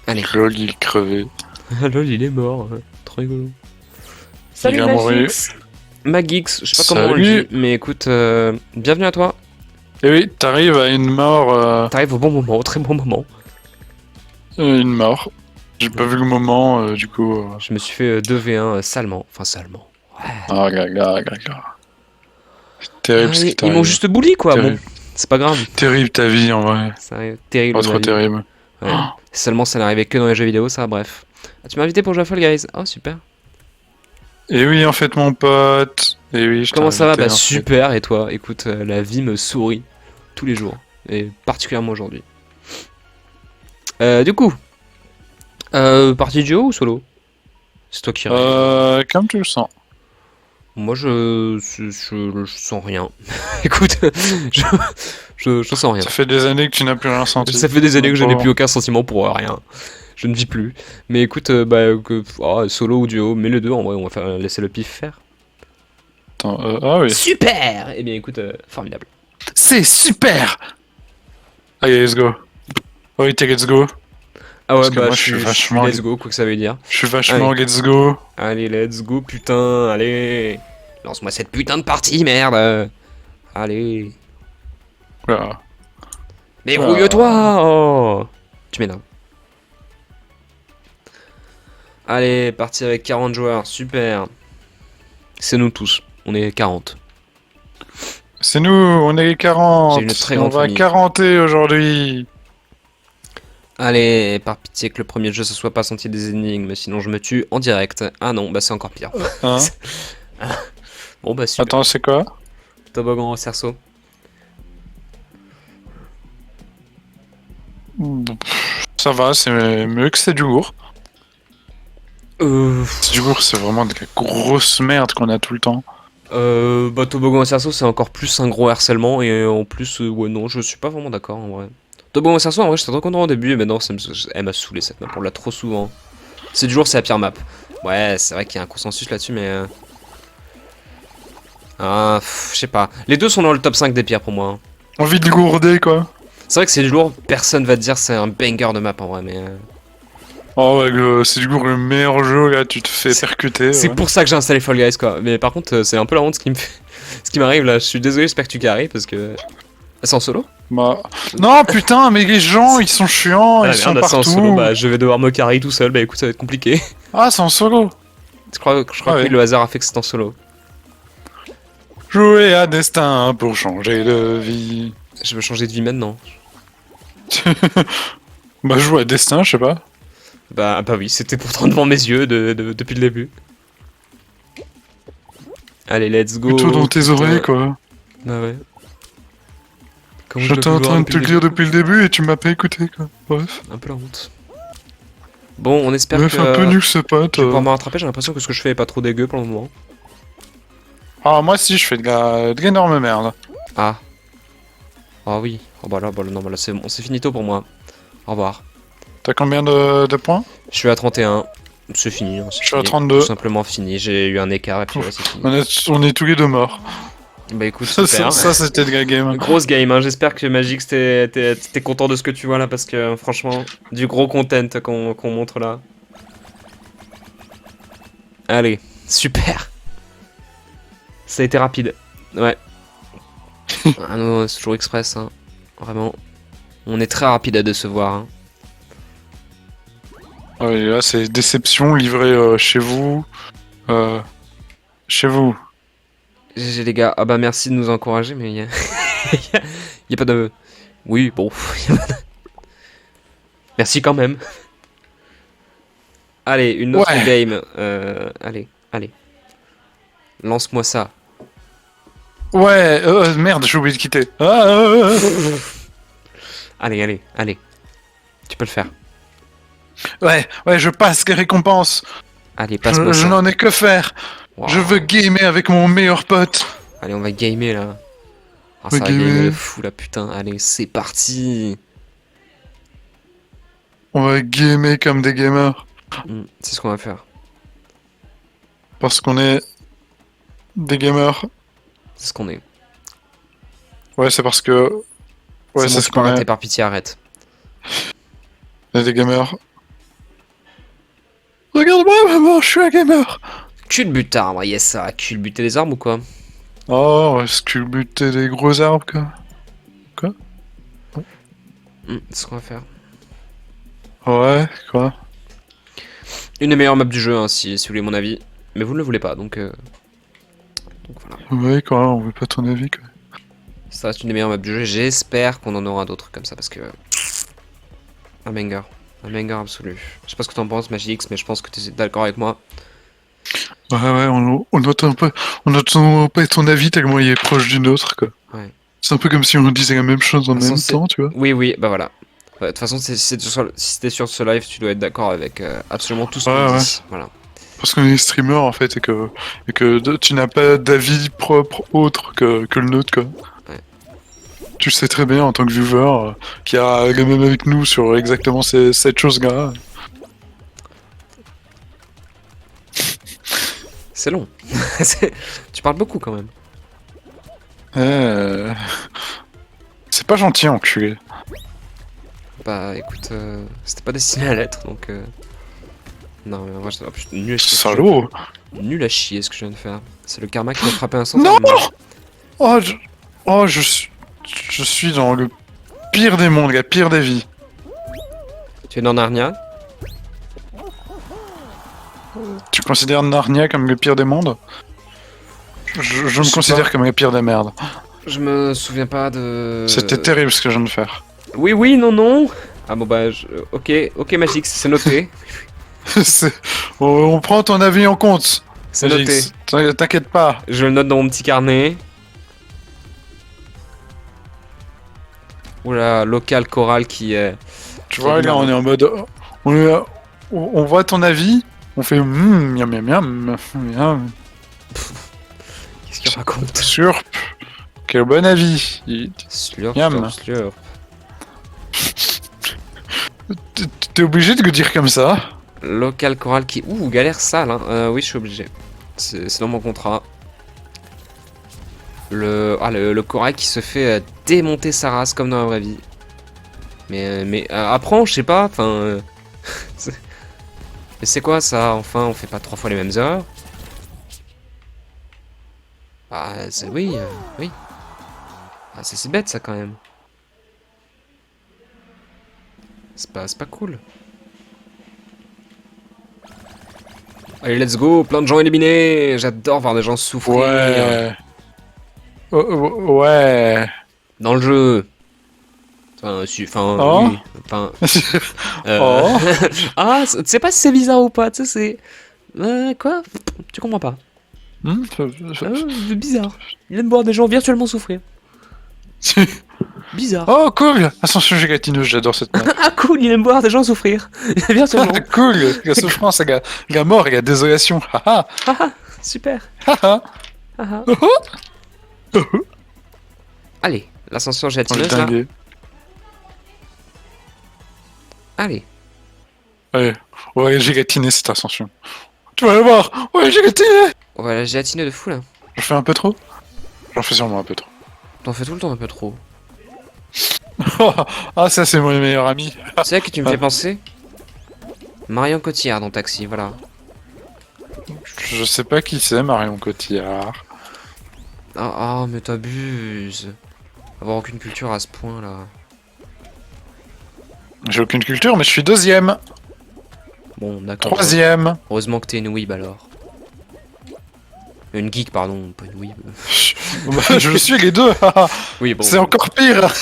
Allez. Lol, il crevait. Lol, il est mort, trop rigolo. Salut Magix, je sais pas comment on le dit, mais écoute, bienvenue à toi. Eh oui, t'arrives à une mort... T'arrives au bon moment, au très bon moment. Une mort. J'ai pas vu le moment, du coup... Je me suis fait 2v1 salement, enfin salement. Ouais. Ah, gars. Terrible ce qui t'arrive. Ils m'ont juste bully quoi, bon, c'est pas grave. Terrible ta vie en vrai. C'est terrible. Oh, trop terrible. Ouais. Seulement ça n'arrivait que dans les jeux vidéo, ça, bref. Ah, tu m'as invité pour jouer à Fall Guys. Oh, super. Et oui, en fait, mon pote. Et oui, Comment ça va? Bah, super, et toi? Écoute, la vie me sourit tous les jours, et particulièrement aujourd'hui. Du coup, partie duo ou solo? C'est toi qui comme tu le sens. Moi, je sens rien. Écoute, je sens rien. Ça fait des années que tu n'as plus rien senti. Ça fait des années que je n'ai plus aucun sentiment pour rien. Je ne vis plus. Mais écoute, solo ou duo, mais les deux, en vrai, on va laisser le pif faire. Attends, ah oui. Super! Eh bien, écoute, formidable. C'est super! Allez, let's go. Oui, t'es let's go. Ah ouais, Parce que bah moi, je suis let's go, quoi que ça veut dire. Je suis vachement let's go. Allez, let's go, putain, allez. Lance-moi cette putain de partie, merde. Allez. Voilà. Dérouille-toi oh. Tu m'énerves. Allez, parti avec 40 joueurs, super. C'est nous tous, on est 40. C'est nous, on est les 40. J'ai une très Et on grande va famille. 40 aujourd'hui. Allez, par pitié que le premier jeu ce soit pas sentier des énigmes, sinon je me tue en direct. Ah non, bah c'est encore pire. Hein? Bon bah super. Attends, c'est quoi? Toboggan au cerceau. Ça va, c'est mieux que c'est du lourd. C'est du lourd, c'est vraiment de la grosse merde qu'on a tout le temps. Bah toboggan au cerceau c'est encore plus un gros harcèlement et en plus ouais non je suis pas vraiment d'accord en vrai. Toboggan au cerceau en vrai j'étais trop content au début mais non elle m'a saoulé cette map, on l'a trop souvent. C'est du lourd, c'est la pire map. Ouais c'est vrai qu'il y a un consensus là-dessus mais ah je sais pas. Les deux sont dans le top 5 des pires pour moi. Envie de gourder quoi. C'est vrai que c'est du lourd, personne va te dire c'est un banger de map en vrai mais Oh ouais, c'est du coup le meilleur jeu là, tu te fais percuter. c'est Ouais. pour ça que j'ai installé Fall Guys quoi. Mais par contre c'est un peu la honte ce qui me fait... ce qui m'arrive là. Je suis désolé, j'espère que tu carries parce que c'est en solo. Bah... Non putain, mais les gens ils sont chiants, Ah ils la sont merde, c'est en partout. solo, bah je vais devoir me carry tout seul, bah écoute ça va être compliqué. Ah, c'est en solo. Je crois que oui, le hasard a fait que c'est en solo. Jouer à destin pour changer de vie. Je veux changer de vie maintenant. Bah jouer à destin, je sais pas. Bah oui, c'était pourtant devant mes yeux depuis le début. Allez, let's go. Plutôt dans tes putain. oreilles quoi. Bah ouais. Comment J'étais en train de te le dire depuis le début et tu m'as pas écouté quoi. Bref. Un peu la honte. Bon, on espère Bref, que... un peu nul ce pote. je vais pouvoir me rattraper, j'ai l'impression que ce que je fais est pas trop dégueu pour le moment. Ah, moi si, je fais de l'énorme merde. Ah. Ah oui. Oh bah là, non, bah là c'est bon, c'est finito pour moi. Au revoir. T'as combien de points? Je suis à 31. C'est fini. Hein, Je suis à 32. Tout simplement fini. J'ai eu un écart et puis ouais, c'est fini. On est tous les deux morts. Bah écoute, Ça, super. c'était de la game. Grosse game, hein. J'espère que Magix t'es content de ce que tu vois là parce que franchement, du gros content qu'on montre là. Allez, super. Ça a été rapide. Ouais. Ah non, c'est toujours express, hein. Vraiment. On est très rapide à décevoir. Hein. Ouais, là, c'est déception livrée chez vous. Chez vous. GG les gars. Ah bah merci de nous encourager, mais y a... y a pas de... Oui, bon. Merci quand même. Allez, une autre game. Allez. Lance-moi ça. Ouais, merde, j'ai oublié de quitter. Allez. Tu peux le faire. Ouais, je passe les récompenses. Allez, passe-moi Je ça. n'en ai que faire. Wow. Je veux gamer avec mon meilleur pote. Allez, on va gamer là. Ah, ça va gamer de fou là, putain. Allez, c'est parti. On va gamer comme des gamers. C'est ce qu'on va faire. Parce qu'on est des gamers. C'est ce qu'on est. Ouais, c'est parce que... Ouais, c'est ce qu'on est. Par pitié, arrête. On est des gamers. Regarde-moi, maman, je suis un gamer. Culbute arbre, yes ça. Culbuter les arbres ou quoi? Oh, est-ce que buter des gros arbres, quoi? C'est ce qu'on va faire. Ouais, quoi? Une des meilleures maps du jeu, hein, si vous voulez mon avis. Mais vous ne le voulez pas, donc voilà. Ouais, quoi, on veut pas ton avis, quoi. Ça reste une des meilleures maps du jeu. J'espère qu'on en aura d'autres comme ça parce que... Un banger absolu. Je sais pas ce que t'en penses, Magix, mais je pense que t'es d'accord avec moi. Ouais, on n'entend pas ton avis tellement il est proche du nôtre, quoi. Ouais. C'est un peu comme si on disait la même chose en même temps, tu vois. Oui, bah voilà. De toute façon, si t'es sur ce live, tu dois être d'accord avec absolument tout ce qu'on dit. Voilà. Parce qu'on est streamer en fait et que tu n'as pas d'avis propre autre que le nôtre, quoi. Ouais. Tu le sais très bien en tant que viewer qui a le même avec nous sur exactement cette chose-là. C'est long. Tu parles beaucoup quand même. C'est pas gentil, enculé. Bah écoute, c'était pas destiné à l'être donc. Non, mais moi je suis nul à chier. Salaud. Nul à chier ce que je viens de faire. C'est le karma qui m'a frappé un Non. instantanément. Oh, je suis dans le pire des mondes, la pire des vies. Tu es dans Narnia? Tu considères Narnia comme le pire des mondes? Je me sais considère pas. comme le pire des merdes. Je me souviens pas de. C'était terrible ce que je viens de faire. Oui, oui, non, non. Ah bon bah, ok, ok Magix, c'est noté. On prend ton avis en compte. C'est noté. T'inquiète pas. Je le note dans mon petit carnet. Oula, local choral qui est. Tu vois, là, on est en mode. On voit ton avis. On fait miam miam miam miam. Qu'est-ce qu'il raconte? Surp. Quel bon avis. Slurp, Miam. slurp, slurp. T'es obligé de le dire comme ça. Local choral qui. Ouh, galère sale, hein. Oui, je suis obligé. C'est dans mon contrat. Le choral qui se fait démonter sa race comme dans la vraie vie. Mais apprends, je sais pas, enfin. Mais c'est quoi ça? Enfin, on fait pas 3 fois les mêmes erreurs. Ah, oui, oui. Ah, c'est bête ça quand même. C'est pas cool. Allez, let's go, plein de gens éliminés. J'adore voir des gens souffrir. Ouais. Ouais. Dans le jeu. Enfin, Oh. oui. Enfin. Oh. Ah, tu sais pas si c'est bizarre ou pas, tu sais, c'est. Quoi? Tu comprends pas. Bizarre. Il aime voir des gens virtuellement souffrir. Bizarre. Oh, cool. Ascension gélatineuse, j'adore cette map. Ah, cool, il aime voir des gens souffrir. Virtuellement. Cool. La souffrance, la mort et la désolation. Haha. Haha, super. Haha. Haha. Oh. Allez, l'ascension On est gélatineuse là. dingue. Allez. Ouais, ouais, j'ai gâtiné cette ascension. Tu vas le voir. Ouais, j'ai gâtiné. On va la gélatiner de fou là. J'en fais un peu trop. J'en fais sûrement un peu trop. T'en fais tout le temps un peu trop. Ah, ça, c'est mon meilleur ami. Tu sais à qui tu me fais penser? Marion Cotillard dans Taxi, voilà. Je sais pas qui c'est, Marion Cotillard. Ah, mais t'abuses. Avoir aucune culture à ce point là. J'ai aucune culture, mais je suis deuxième. Bon, d'accord. Troisième. Heureusement que t'es une weeb alors. Une geek, pardon, pas une weeb. Bah, je suis les deux. Oui, bon. C'est encore pire.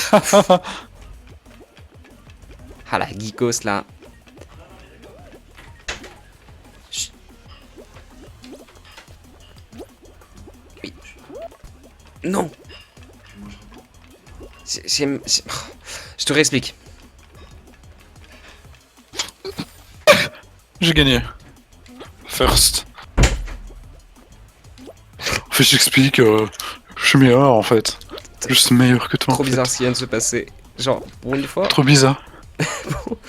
Ah, la geekos là. Chut. Oui. Non. Je te réexplique. J'ai gagné. First. En fait, j'explique. Je suis meilleur en fait. Juste meilleur que toi. Trop en fait. bizarre ce qui vient de se passer. Genre, pour une fois. Trop bizarre.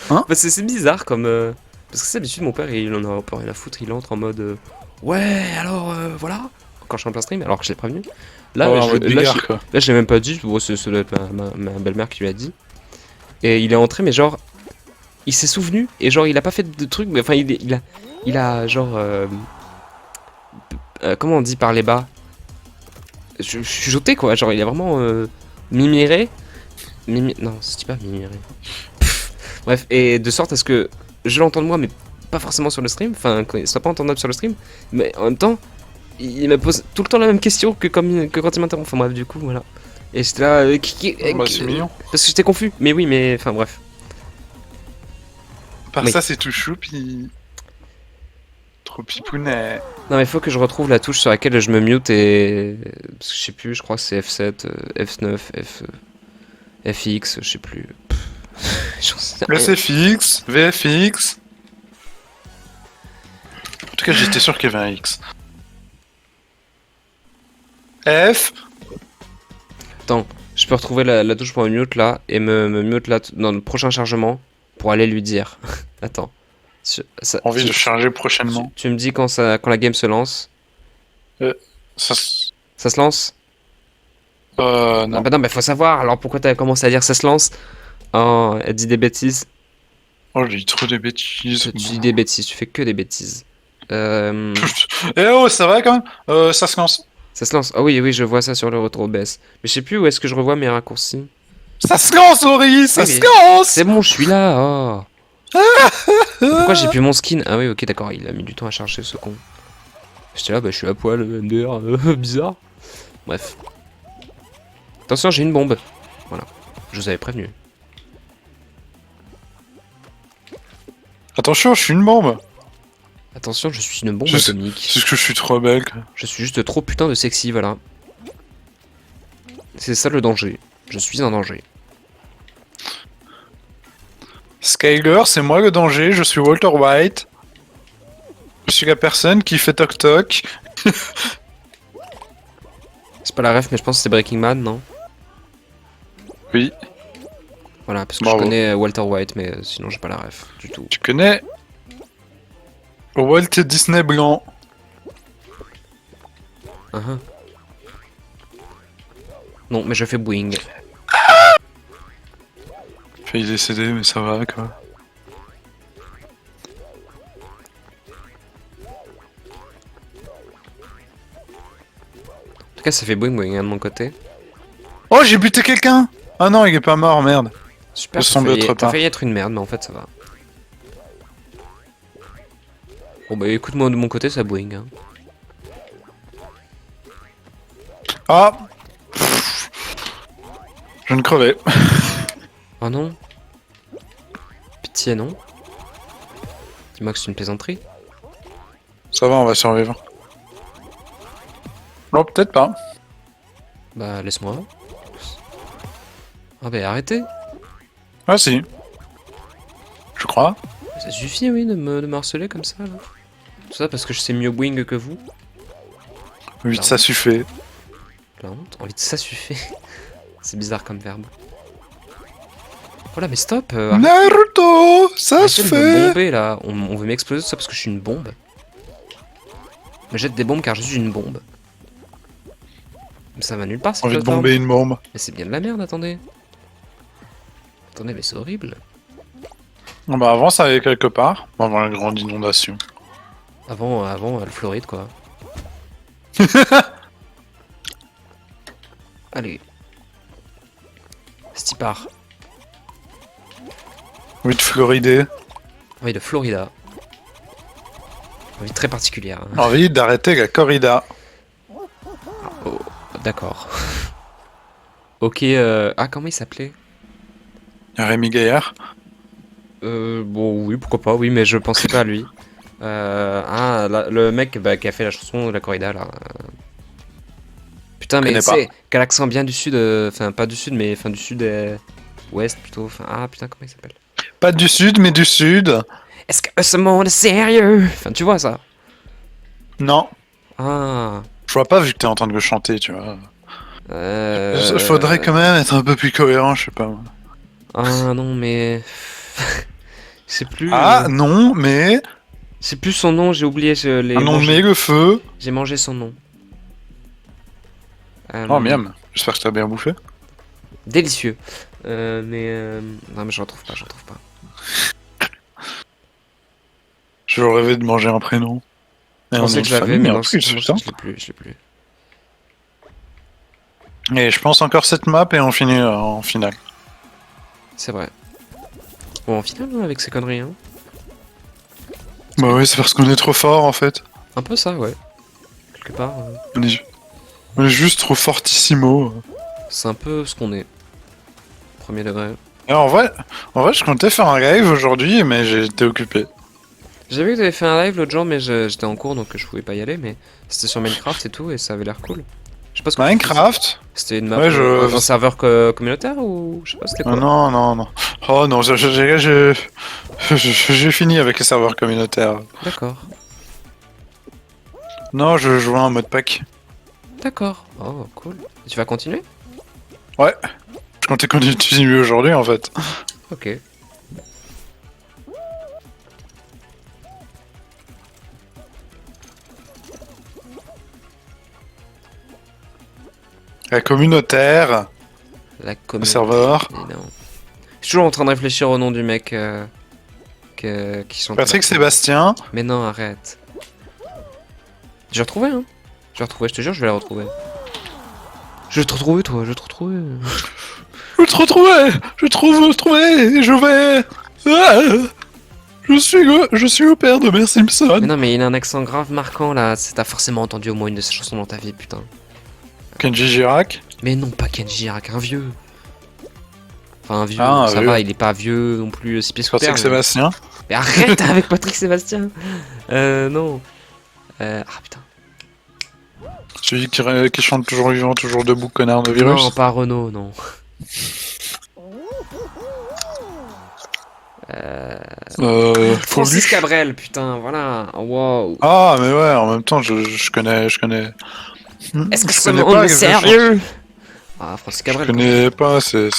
Bah, c'est bizarre comme. Parce que c'est d'habitude, mon père, il en a un peu rien à foutre. Il entre en mode. Ouais, alors voilà. Quand je suis en plein stream, alors que je l'ai prévenu. Là, Oh, en mode bigard, quoi. là, je l'ai même pas dit. Bon, ça doit être ma belle-mère qui lui a dit. Et il est entré, mais genre. Il s'est souvenu. Et genre, il a pas fait de trucs. Mais enfin, il a genre. Comment on dit par les bas? Je suis jeté quoi. Genre, il a vraiment miméré. Non, c'est pas miméré. Bref, et de sorte à ce que je l'entende moi, mais pas forcément sur le stream, enfin, qu'il soit pas entendable sur le stream, mais en même temps, il me pose tout le temps la même question que quand il m'interrompt. Enfin bref, du coup, voilà. Et j'étais là, Bah, c'est mignon. parce que j'étais confus, mais oui, mais enfin bref. Par Oui. ça, c'est tout choupi. Trop pipounet. Non, mais faut que je retrouve la touche sur laquelle je me mute et. Parce que je sais plus, je crois que c'est F7, F9, FX, je sais plus. J'en sais rien. SFX, VFX. En tout cas, j'étais sûr qu'il y avait un X. F. Attends, je peux retrouver la touche pour me mute là et me mute là dans le prochain chargement pour aller lui dire. Attends. Envie de charger prochainement. Tu me dis quand la game se lance. Ça, Ça se lance? non. Ah bah non, mais faut savoir. Alors pourquoi t'as commencé à dire ça se lance? Oh, elle dit des bêtises. Oh, j'ai dit trop de bêtises. Tu dis des bêtises, tu fais que des bêtises. Eh oh, ça va quand même ça se lance. Ça se lance. Ah oui, oui, je vois ça sur le retour baisse. Mais je sais plus où est-ce que je revois mes raccourcis. Ça se lance, Ori, ça Oui, se mais lance. c'est bon, je suis là. Oh. Pourquoi j'ai plus mon skin? Ah oui, ok, d'accord, il a mis du temps à charger ce con. J'étais là, bah je suis à poil, MDR, bizarre. Bref. Attention, j'ai une bombe. Voilà. Je vous avais prévenu. Attention, je suis une bombe. Attention, je suis une bombe Je sais- atomique. C'est ce que je suis trop belle. Quoi. Je suis juste trop putain de sexy, voilà. C'est ça le danger. Je suis un danger. Skyler, c'est moi le danger, je suis Walter White. Je suis la personne qui fait toc toc. C'est pas la ref, mais je pense que c'est Breaking Bad, non? Oui, Voilà, parce que Bravo. je connais Walter White, mais sinon j'ai pas la ref du tout. tu connais Walt Disney blanc. Uh-huh. Non, mais je fais Boeing. Failli décéder, mais ça va quoi. En tout cas, ça fait Boeing Boeing hein, de mon côté. Oh, j'ai buté quelqu'un. Ah non, il est pas mort, merde. Super, Ça semble être t'as pas. failli être une merde, mais en fait ça va. Bon bah écoute, moi de mon côté, ça Boeing. Hein. Ah Pff. Je viens de crever. Oh non. Pitié, non. Dis-moi que c'est une plaisanterie. Ça va, on va survivre. Non, peut-être pas. Bah laisse-moi. Ah bah arrêtez. Ah si. Je crois. Ça suffit, oui, de me harceler comme ça, là. Tout ça parce que je sais mieux Boeing que vous. Oui, Non. ça suffit. La honte. Envie de ça suffit. C'est bizarre comme verbe. Oh là, mais stop Naruto, ça arrêtez se de me fait. bomber, là. On veut m'exploser tout ça parce que je suis une bombe. Je me jette des bombes car je suis une bombe. Mais ça va nulle part, cette Envie de plateforme. bomber une bombe. Mais c'est bien de la merde, attendez. Attendez, mais c'est horrible. Bon, bah avant, ça allait quelque part. Avant la grande inondation. Avant le Floride, quoi. Allez. Stipar. Oui, de Floridé. Oui, de Florida. Envie très particulière. Hein. Envie d'arrêter la corrida. Oh, d'accord. Ok, ah, comment il s'appelait? Rémi Gaillard. Bon, oui, pourquoi pas, oui, mais je pensais pas à lui. Le mec bah, qui a fait la chanson de la corrida, là. Putain, mais Connais tu pas. sais, quel accent bien du sud, enfin, pas du sud, mais enfin, du sud ouest plutôt. Enfin, ah, putain, comment il s'appelle? Pas du sud, mais du sud. Est-ce que ce monde est sérieux? Enfin, tu vois ça? Non. Ah. Je vois pas vu que t'es en train de le chanter, tu vois. Faudrait quand même. même être un peu plus cohérent, je sais pas. Ah non, mais. Je sais plus. Ah non, mais. Je sais plus son nom, j'ai oublié. Je l'ai Ah non, mangé. mais le feu. J'ai mangé son nom. Oh miam. J'espère que t'as bien bouffé. Délicieux. Non, mais je retrouve pas, je retrouve pas. Je rêvais de manger un prénom. Et Je un pensais nom que de j'avais, famille, mais un non, truc, je putain. l'ai plus, je l'ai plus. Et je pense encore cette map et on finit en finale. C'est vrai. Bon, en final, hein, avec ces conneries, hein. Bah oui, c'est parce qu'on est trop fort en fait. Un peu ça, ouais. Quelque part, On est juste trop fortissimo. c'est un peu ce qu'on est. Premier degré. Et en vrai, je comptais faire un live aujourd'hui, mais j'ai été occupé. J'ai vu que t'avais fait un live l'autre jour, mais j'étais en cours donc je pouvais pas y aller, mais c'était sur Minecraft et tout, et ça avait l'air cool. Je sais pas ce que tu Minecraft? C'était une map, Ouais, un serveur communautaire ou je sais pas, c'était quoi? Non, non, non. Oh non, j'ai fini avec les serveurs communautaires. D'accord. Non, je jouais en mode pack. D'accord. Oh, cool. Et tu vas continuer? Ouais. Je comptais continuer aujourd'hui en fait. Ok. La communautaire, La le communauté. serveur. Évidemment. Je suis toujours en train de réfléchir au nom du mec qui chante. Patrick Sébastien. Mais non, arrête. J'ai retrouvé, hein. J'ai retrouvé, je te jure, je vais la retrouver. Je vais te retrouver, toi, je vais te retrouver. Je te retrouvais. Je vais. Ah, je suis au père de Homer Simpson. Mais non, mais il a un accent grave marquant là. T'as forcément entendu au moins une de ses chansons dans ta vie, putain. Kenji Girac. Mais non, pas Kenji Girac, un vieux. Enfin, un vieux, Ah, ça vieux. va, il est pas vieux non plus, 6 pieds sous terre. Patrick Sébastien. Mais arrête avec Patrick Sébastien. Non. Ah putain. Celui qui chante toujours vivant, toujours debout, connard de virus. Non, pas Renault, non. Francis Coluche. Cabrel, putain, voilà. Wow. Ah, mais ouais, en même temps, je connais. Est-ce que Je ce connais monde pas est que sérieux? Ah, Francis Je Cabrel. connais pas ces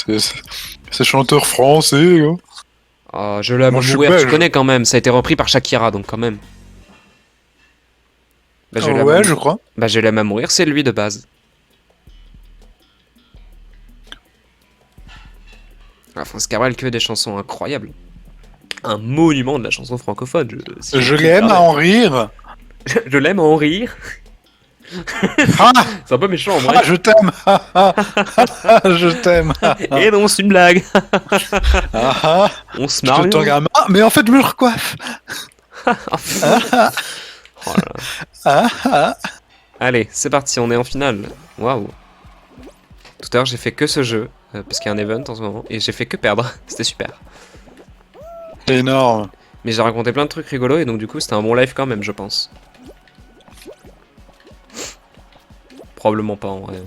chanteurs français, gars. Ah, je l'aime Moi, je suis mourir, tu belge. connais quand même. Ça a été repris par Shakira, donc quand même. Bah, je l'aime à Ouais, mou- je crois. Bah, je l'aime à mourir, c'est lui de base. Ah, Francis Cabrel, que des chansons incroyables. Un monument de la chanson francophone. Si Je puis l'aime faire à en rire. Je l'aime à en rire. Ah, C'est un peu méchant en vrai. ah, je t'aime. Je t'aime. Et non, c'est une blague. Ah, On se je marre. te bien. regarde. Ah, mais en fait, je me recoiffe. Oh là là. Ah, ah. Allez, c'est parti, on est en finale. Waouh. Tout à l'heure, j'ai fait que ce jeu, parce qu'il y a un event en ce moment, et j'ai fait que perdre. C'était super. Énorme. Mais j'ai raconté plein de trucs rigolos, et donc du coup, c'était un bon live quand même, je pense. Probablement pas en vrai.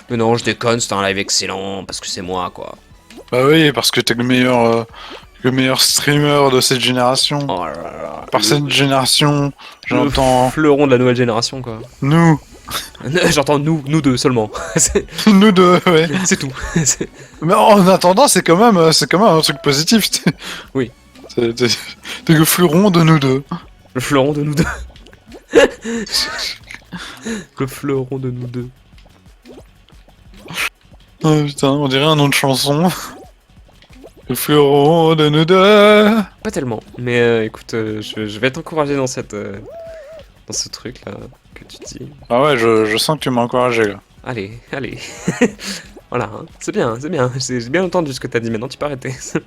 Mais non, je déconne, c'était un live excellent, parce que c'est moi, quoi. Bah oui, parce que t'es le meilleur streamer de cette génération. Oh là là. Par cette génération, j'entends Le fleuron de la nouvelle génération, quoi. nous, J'entends nous deux seulement. c'est nous deux, ouais. c'est tout. C'est- Mais en attendant, c'est quand même un truc positif. Oui. T'es le fleuron de nous deux. Le fleuron de nous deux. Le fleuron de nous deux. Oh putain, on dirait un nom de chanson. Le fleuron de nous deux. Pas tellement, mais écoute, je vais t'encourager dans dans ce truc là que tu dis. Ah ouais, je sens que tu m'as encouragé là. Allez, allez. Voilà, hein. C'est bien, c'est bien. J'ai bien entendu ce que t'as dit. Maintenant, tu peux arrêter. C'est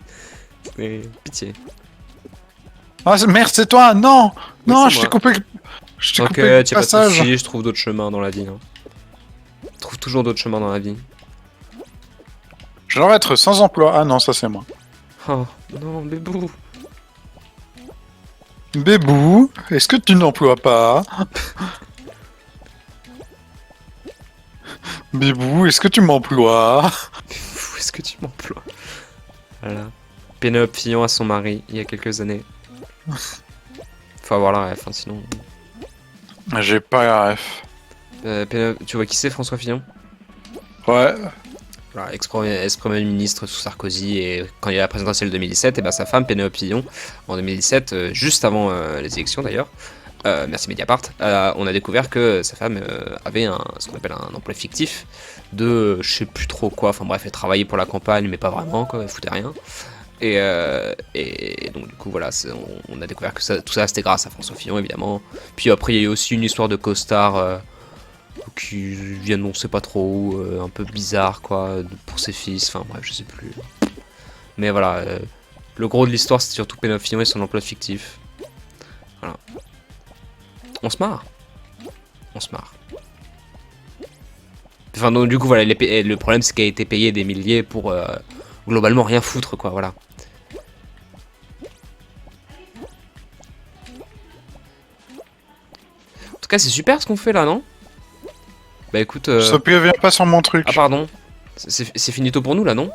pitié. Ah merde, c'est toi. Non, Oui, non, c'est je t'ai moi. coupé. Je t'ai Ok, coupé t'y le a pas de passage. soucis, je trouve d'autres chemins dans la vie. Hein. Je trouve toujours d'autres chemins dans la vie. Je vais être sans emploi. Ah non, ça c'est moi. Oh non, bébou. Bébou, est-ce que tu n'emploies pas? Bébou, est-ce que tu m'emploies? Où est-ce que tu m'emploies? Voilà. Pénélope Fillon à son mari il y a quelques années. Faut avoir la ref, hein, sinon. J'ai pas la ref. Tu vois qui c'est, François Fillon? Ouais. Voilà, ex-premier ministre sous Sarkozy, et quand il y a la présidentielle 2017, et ben sa femme Pénélope Fillon, en 2017, juste avant les élections d'ailleurs, merci Mediapart, on a découvert que sa femme avait ce qu'on appelle un emploi fictif de je sais plus trop quoi, enfin bref, elle travaillait pour la campagne mais pas vraiment quoi, elle foutait rien. Et donc du coup voilà, on a découvert que tout ça c'était grâce à François Fillon évidemment. Puis après il y a eu aussi une histoire de costard qui viennent on sait pas trop où, un peu bizarre quoi, pour ses fils, enfin bref je sais plus. Mais voilà, le gros de l'histoire c'est surtout Pénélope Fillon et son emploi fictif. Voilà. On se marre. On se marre. Enfin donc du coup voilà, le problème c'est qu'elle a été payée des milliers pour globalement rien foutre quoi, voilà. En tout cas c'est super ce qu'on fait là, non? Bah écoute... Ça prévient pas sur mon truc. Ah pardon, c'est finito pour nous là, non?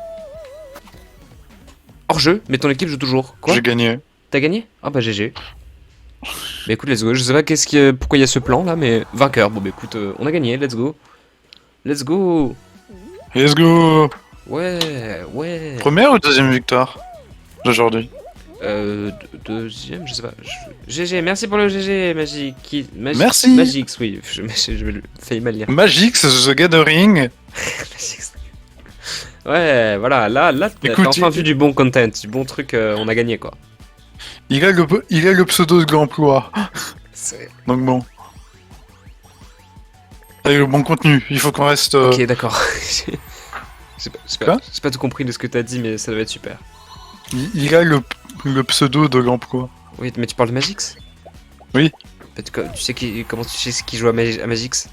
Hors jeu, mais ton équipe joue toujours. Quoi? J'ai gagné. T'as gagné? Ah bah GG. Bah écoute, let's go. Je sais pas pourquoi il y a ce plan là, mais vainqueur. Bon bah écoute, on a gagné, let's go. Let's go. Let's go. Ouais, ouais. Première ou deuxième victoire d'aujourd'hui? Deuxième, je sais pas. GG, merci pour le GG, Magic. Merci. Magix, oui, je vais le failli mal lire. Magix The Gathering Ouais, voilà, là, t'as Écoute, enfin vu du bon content, du bon truc, on a gagné quoi. il a le pseudo de l'emploi. C'est- Donc bon. Avec le bon contenu, il faut qu'on reste... Ok, d'accord. Quoi J'ai pas tout compris de ce que t'as dit, mais ça doit être super. il a le pseudo de l'emploi. Oui, mais tu parles de Magix? Oui. Bah, tu sais comment tu sais qui joue à Magix?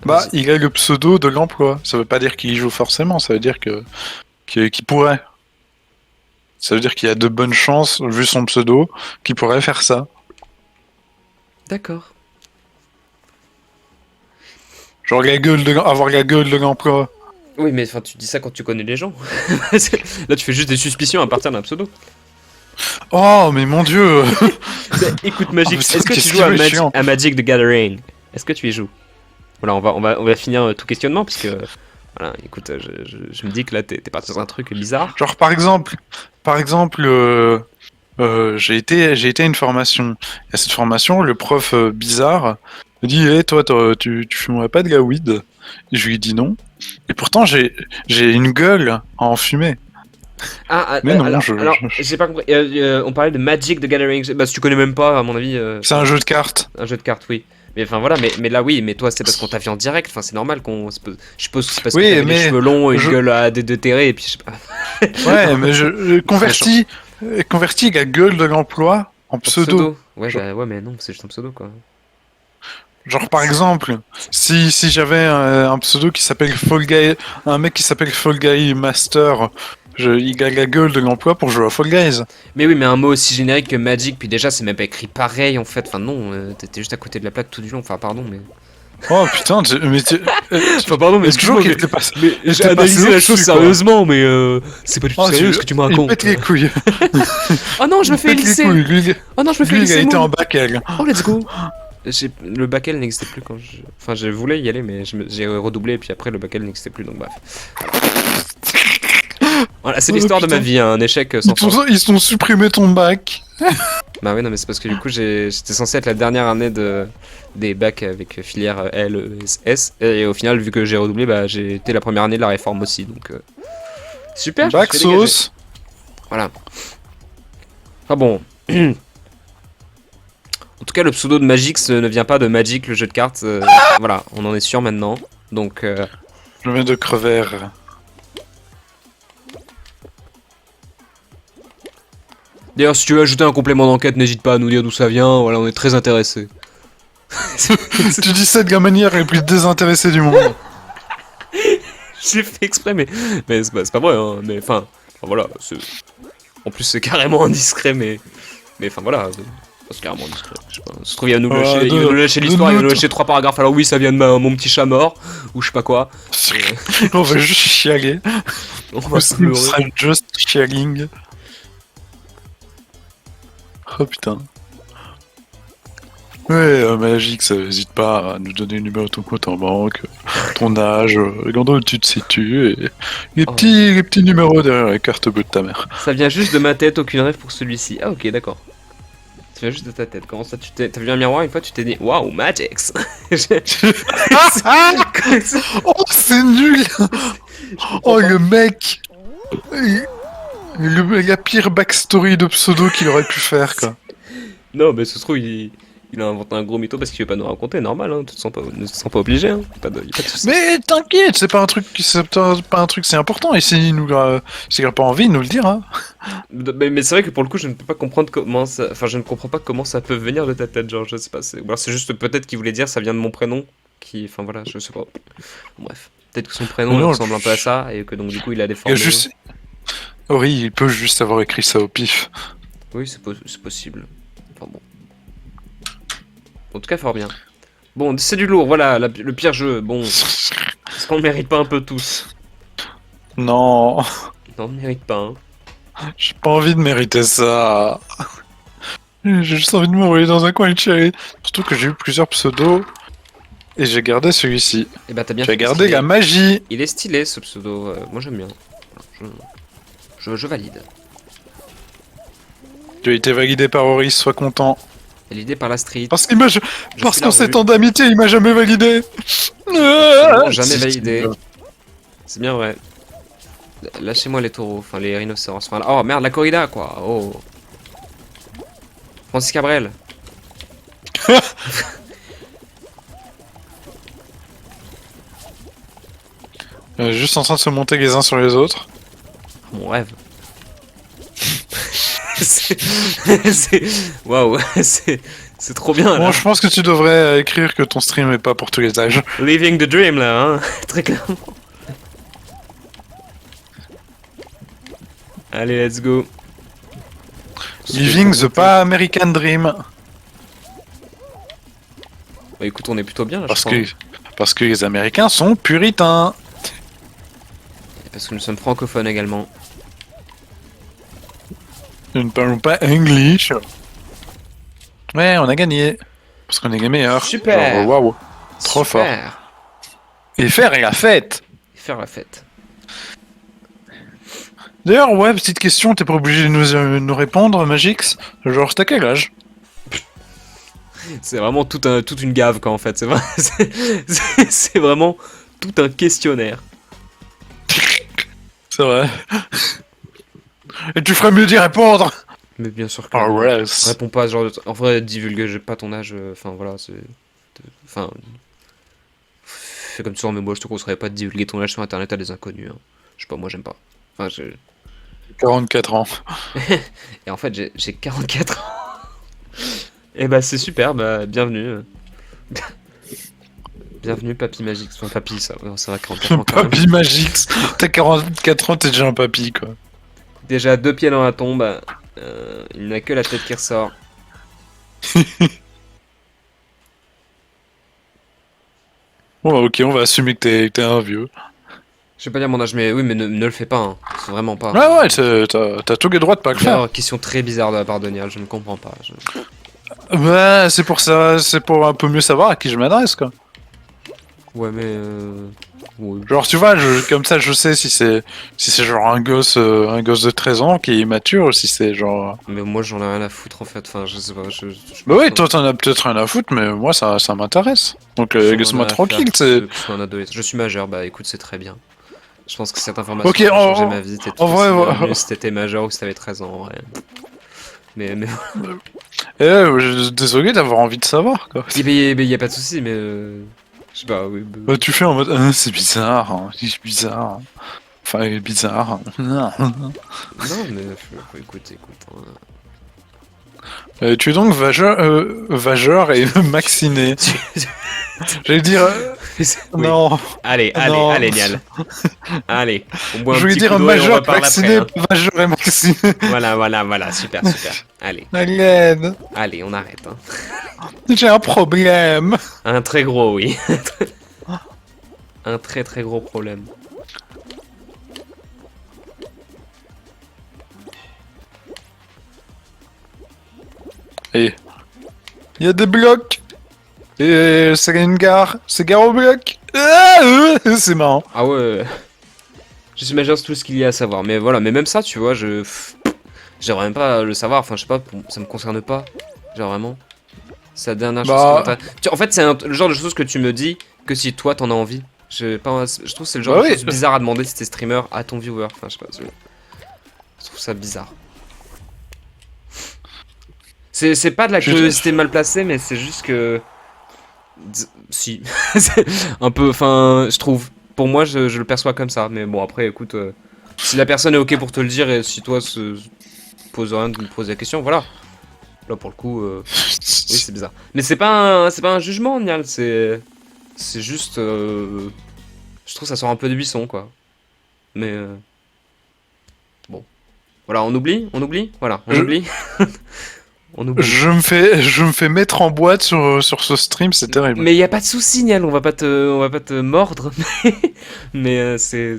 Bah, il a le pseudo de l'emploi. Ça veut pas dire qu'il y joue forcément, ça veut dire qu'il pourrait. Ça veut dire qu'il y a de bonnes chances, vu son pseudo, qu'il pourrait faire ça. D'accord. Genre avoir la gueule de l'emploi. Oui, mais enfin, tu dis ça quand tu connais les gens. Là, tu fais juste des suspicions à partir d'un pseudo. Oh, mais mon dieu. Bah, écoute, Magix, putain, est-ce que tu qu'est-ce joues qu'il est chiant. à Magic the Gathering? Est-ce que tu y joues? Voilà, on va finir tout questionnement, parce que... Voilà, écoute, je me dis que là, t'es parti dans un truc bizarre. Genre, par exemple, j'ai été à une formation. Et à cette formation, le prof bizarre me dit, hey, toi, tu fumerais pas de la weed? Et je lui dis non. Et pourtant, j'ai une gueule à en fumer. Mais non, alors, j'ai pas compris. On parlait de Magic the Gathering. Bah, si tu connais même pas, à mon avis. C'est un jeu de cartes. Un jeu de cartes, oui. Mais enfin voilà, mais là oui, mais toi c'est parce qu'on t'a vu en direct. Enfin c'est normal qu'on. Je suppose que c'est parce que t'avais les cheveux longs, une gueule à déterrer et puis je sais pas. Ouais, mais je convertis la gueule de l'emploi en pseudo. Ouais, bah, ouais, mais non, c'est juste un pseudo quoi. Genre par exemple, si j'avais un pseudo qui s'appelle Fall Guy, un mec qui s'appelle Fall Guy Master, il a la gueule de l'emploi pour jouer à Fall Guys. Mais oui, mais un mot aussi générique que Magic, puis déjà c'est même pas écrit pareil en fait. Enfin non, t'étais juste à côté de la plaque tout du long. Enfin pardon, mais. Oh putain, Enfin pardon, mais excuse-moi, j'ai analysé la chose sérieusement, mais c'est pas du tout sérieux ce que tu me racontes. Il pète les couilles. Oh non, je me fais lisser. Oh non, je me fais lisser. Il a été en bac L. Oh let's go. Le bac L n'existait plus quand je. Enfin, je voulais y aller, mais j'ai redoublé, et puis après le bac L n'existait plus, donc bref. Voilà, c'est l'histoire de ma vie, un échec sans fin. Ils ont supprimé ton bac. Bah oui, non, mais c'est parce que du coup, j'étais censé être la dernière année des bacs avec filière L, E, S, et au final, vu que j'ai redoublé, bah j'ai été la première année de la réforme aussi, donc. Super, bac sauce. Voilà. Enfin bon. En tout cas, le pseudo de Magix ne vient pas de Magic, le jeu de cartes. Voilà, on en est sûr maintenant. Donc. Je viens de crever. D'ailleurs, si tu veux ajouter un complément d'enquête, n'hésite pas à nous dire d'où ça vient. Voilà, on est très intéressés. Tu dis ça de la manière la plus désintéressée du monde. J'ai fait exprès, mais c'est pas vrai. Hein. Mais enfin, voilà. En plus, c'est carrément indiscret, mais enfin voilà. C'est carrément indiscret. Je sais pas. Ça se trouve, il va nous lâcher l'histoire, il va nous lâcher 3 paragraphes. Alors oui, ça vient de mon petit chat mort, ou je sais pas quoi. On va juste chialer. On va On sera just chialing. Oh putain. Ouais, Magic, ça n'hésite pas à nous donner le numéro de ton compte en banque, ton âge, l'endroit où tu te situes, et les petits numéros derrière la carte bleue de ta mère. Ça vient juste de ma tête, aucune rêve pour celui-ci. Ah ok, d'accord. Ça vient juste de ta tête. Comment ça, t'as vu un miroir une fois, tu t'es dit waouh, Magix. Oh, c'est nul. Oh, le mec. La pire backstory de pseudo qu'il aurait pu faire, quoi. Non, mais ça se trouve, il a inventé un gros mytho parce qu'il veut pas nous raconter, normal, hein, ne te sens pas obligé, hein. Y a pas de soucis. Mais t'inquiète, c'est pas un truc, c'est important, et s'il a pas envie de nous le dire, hein. Mais c'est vrai que pour le coup, je ne peux pas comprendre comment ça. Enfin, je ne comprends pas comment ça peut venir de ta tête, genre, je sais pas. Ou alors c'est juste peut-être qu'il voulait dire ça vient de mon prénom, Enfin voilà, je sais pas. Bref, peut-être que son prénom ressemble un peu à ça, et que donc du coup il a des formes. Oui, il peut juste avoir écrit ça au pif. Oui, c'est possible. Enfin bon. En tout cas, fort bien. Bon, c'est du lourd, voilà, le pire jeu. Bon, est-ce qu'on le mérite pas un peu tous? Non. Non, on ne mérite pas, hein. J'ai pas envie de mériter ça. J'ai juste envie de m'envoyer dans un coin et de chialer. Surtout que j'ai eu plusieurs pseudos. Et j'ai gardé celui-ci. Et bah t'as bien fait. J'ai gardé la magie. Il est stylé ce pseudo, moi j'aime bien. Je valide. Tu as été validé par Horis, sois content. Validé par la street. Parce qu'en 7 ans d'amitié, il m'a jamais validé. Jamais validé. C'est bien vrai. Lâchez-moi les taureaux, enfin les rhinocéros. Enfin, oh merde, la corrida quoi. Oh. Francis Cabrel. Juste en train de se monter les uns sur les autres. Mon rêve. Waouh, c'est trop bien là. Bon, je pense que tu devrais écrire que ton stream est pas pour tous les âges. Living the dream là, hein. Très clairement. Allez, let's go. Living the pas American Dream. Bah écoute, on est plutôt bien là, Parce je crois. parce que les Américains sont puritains. Et parce que nous sommes francophones également. Nous ne parlons pas English. Ouais, on a gagné. Parce qu'on est les meilleurs. Super. Genre, waouh. Trop fort. Super. Et faire la fête. Et faire la fête. D'ailleurs, ouais, petite question, t'es pas obligé de nous répondre, Magix. Genre, t'as quel âge? C'est vraiment toute une gave quoi en fait. C'est vraiment tout un questionnaire. C'est vrai. Et tu ferais mieux d'y répondre. Mais bien sûr que Ah non. ouais. Réponds pas à ce genre de... En vrai, divulgue pas ton âge. Enfin voilà, c'est... Enfin... Fais comme toujours, mais moi je te conseillerais pas de divulguer ton âge sur internet à des inconnus. Hein. Je sais pas, moi j'aime pas. Enfin, 44 ans. Et en fait, j'ai 44 ans. Et bah c'est super, bah bienvenue. Bienvenue Papy Magique. Enfin Papy, ça va 44 ans quand même. Papy Magix. T'as 44 ans, t'es déjà un papy, quoi. Déjà 2 pieds dans la tombe. Il n'a que la tête qui ressort. Bon, bah, ok, on va assumer que t'es un vieux. Je vais pas dire mon âge, mais oui, mais ne le fais pas. Hein. C'est vraiment pas. Ouais, ouais, t'as tous les droits de pas le faire. D'ailleurs, question très bizarre de la part de Nial, je ne comprends pas. Ouais, c'est pour ça, c'est pour un peu mieux savoir à qui je m'adresse, quoi. Ouais, mais ouais. Genre, tu vois, comme ça, je sais si c'est genre un gosse de 13 ans qui est immature ou si c'est genre. Mais moi, j'en ai rien à foutre en fait. Enfin, je sais pas. Bah oui, toi, t'en as peut-être rien à foutre, mais moi, ça m'intéresse. Donc, laisse-moi tranquille, c'est. Je suis majeur, bah écoute, c'est très bien. Je pense que cette information Ok, a changé ma vie. en vrai, mieux si t'étais majeur ou si t'avais 13 ans, en vrai. Mais désolé d'avoir envie de savoir, quoi. y a pas de souci, mais je sais pas. Oui, Bah, tu fais en mode, c'est bizarre, hein, c'est bizarre. Enfin, il est bizarre. non, mais écoute. Tu es donc vageur et vacciné. J'allais dire. Oui. Non. Allez, Non. allez, Nial. Allez. On boit un Je voulais petit dire coup d'eau et on majeur reparle vacciné, après, hein. majeur et vacciné. Voilà, super. Allez, Alien. allez, on arrête. Hein. J'ai un problème. Un très gros, oui. Un très très gros problème. Et il y a des blocs. Et c'est une gare. C'est gare au bloc. C'est marrant. Ah ouais. Je suis majeur, c'est tout ce qu'il y a à savoir. Mais voilà, mais même ça, tu vois, j'aimerais même pas le savoir. Enfin, je sais pas, ça me concerne pas. Genre vraiment. C'est la dernière chose qui m'intéresse. En fait, c'est le genre de choses que tu me dis que si toi t'en as envie. Je trouve que c'est le genre de choses bizarre à demander si t'es streamer à ton viewer. Enfin, je sais pas. Je trouve ça bizarre. C'est pas de la curiosité mal placée, mais c'est juste que. Si. Un peu. Enfin, je trouve. Pour moi, je le perçois comme ça. Mais bon, après, écoute. Si la personne est ok pour te le dire et si toi se pose rien de me poser la question, voilà. Là, pour le coup. Oui, c'est bizarre. Mais c'est pas un jugement, Nial. C'est juste. Je trouve que ça sort un peu de buisson, quoi. Mais. Bon. Voilà, on oublie. Voilà, on oublie. On oublie. Je me fais mettre en boîte sur ce stream, c'est terrible. Mais y a pas de souci, Nial, on va pas te mordre. Mais c'est.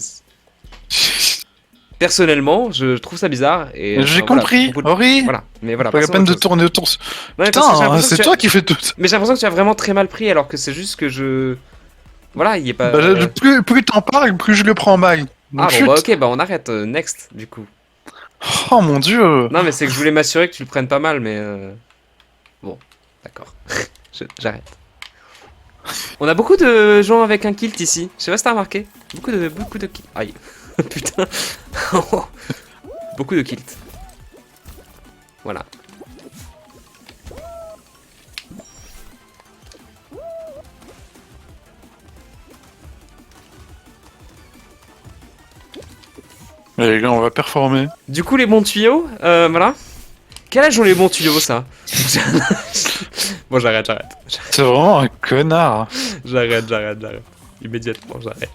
Personnellement, je trouve ça bizarre. J'ai compris, Ori. Voilà, mais voilà. Pas la peine de tourner autour. Ouais, putain, c'est toi qui fais tout. Mais j'ai l'impression que tu as vraiment très mal pris, alors que c'est juste que je. Voilà, il est pas. Bah, plus t'en parles, plus je le prends mal. Donc, ah bon, bah ok, bah on arrête. Next, du coup. Oh mon dieu. Non, mais c'est que je voulais m'assurer que tu le prennes pas mal, mais. Bon, d'accord. J'arrête. On a beaucoup de gens avec un kilt ici. Je sais pas si t'as remarqué. Beaucoup de kilts. Aïe. Putain. Beaucoup de kilts. Voilà. Allez, les gars, on va performer. Du coup, les bons tuyaux, voilà. Quel âge ont les bons tuyaux, ça? Bon, j'arrête. C'est vraiment un connard. J'arrête. Immédiatement, j'arrête.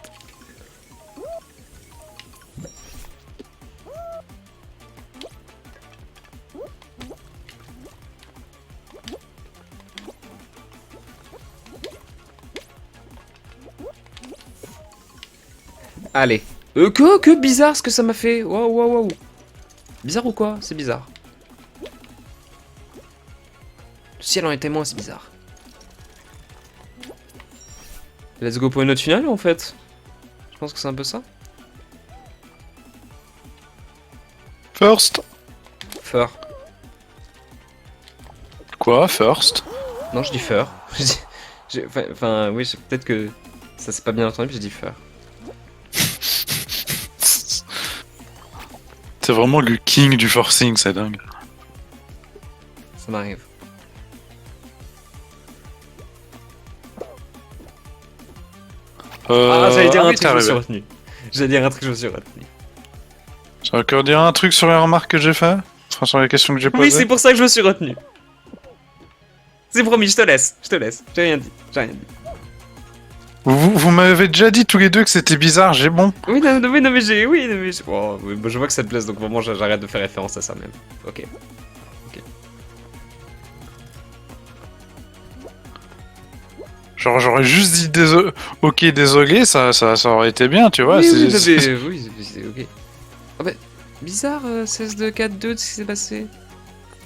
Allez. Que bizarre ce que ça m'a fait. Waouh. Bizarre ou quoi? C'est bizarre. Le ciel en est témoin, c'est bizarre. Let's go pour une autre finale en fait. Je pense que c'est un peu ça. First. Fur. Quoi, first? Non, je dis fur. Enfin, oui, peut-être que ça s'est pas bien entendu, mais j'ai dit fur. C'est vraiment le king du forcing, c'est dingue. Ça m'arrive. J'allais dire un truc, je me suis retenu. J'ai encore dire un truc sur les remarques que j'ai fait? Enfin, sur les questions que j'ai posées? Oui, c'est pour ça que je me suis retenu. C'est promis, je te laisse. J'ai rien dit. Vous m'avez déjà dit tous les deux que c'était bizarre, j'ai bon. Oui, non, mais j'ai... Oh, oui, bah, je vois que ça te blesse, donc vraiment, j'arrête de faire référence à ça même. Ok. Genre, j'aurais juste dit désolé, ok, désolé, ça aurait été bien, tu vois. Oui, c'est ok. Ah bah, bizarre, 16 de 4-2, ce qui s'est passé.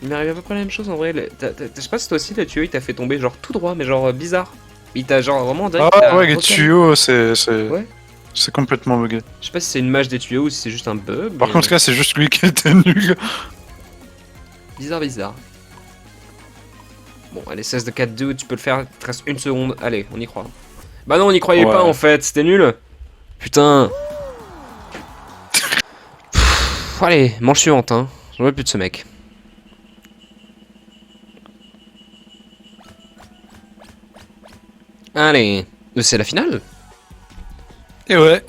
Il m'est arrivé à peu près la même chose en vrai. Je sais pas si toi aussi, le tuyau, il t'a fait tomber genre tout droit, mais genre bizarre. Il t'a genre vraiment direct. Ah ouais, les tuyaux, c'est Ouais. C'est complètement bugué. Je sais pas si c'est une mage des tuyaux ou si c'est juste un bug. Par contre, là, c'est juste lui qui était nul. Bizarre. Bon, allez, 16 de 4-2, tu peux le faire, il te reste une seconde. Allez, on y croit. Bah non, on y croyait pas en fait, c'était nul. Putain. Allez, manche suivante, hein. J'en veux plus de ce mec. Allez, c'est la finale. Et ouais.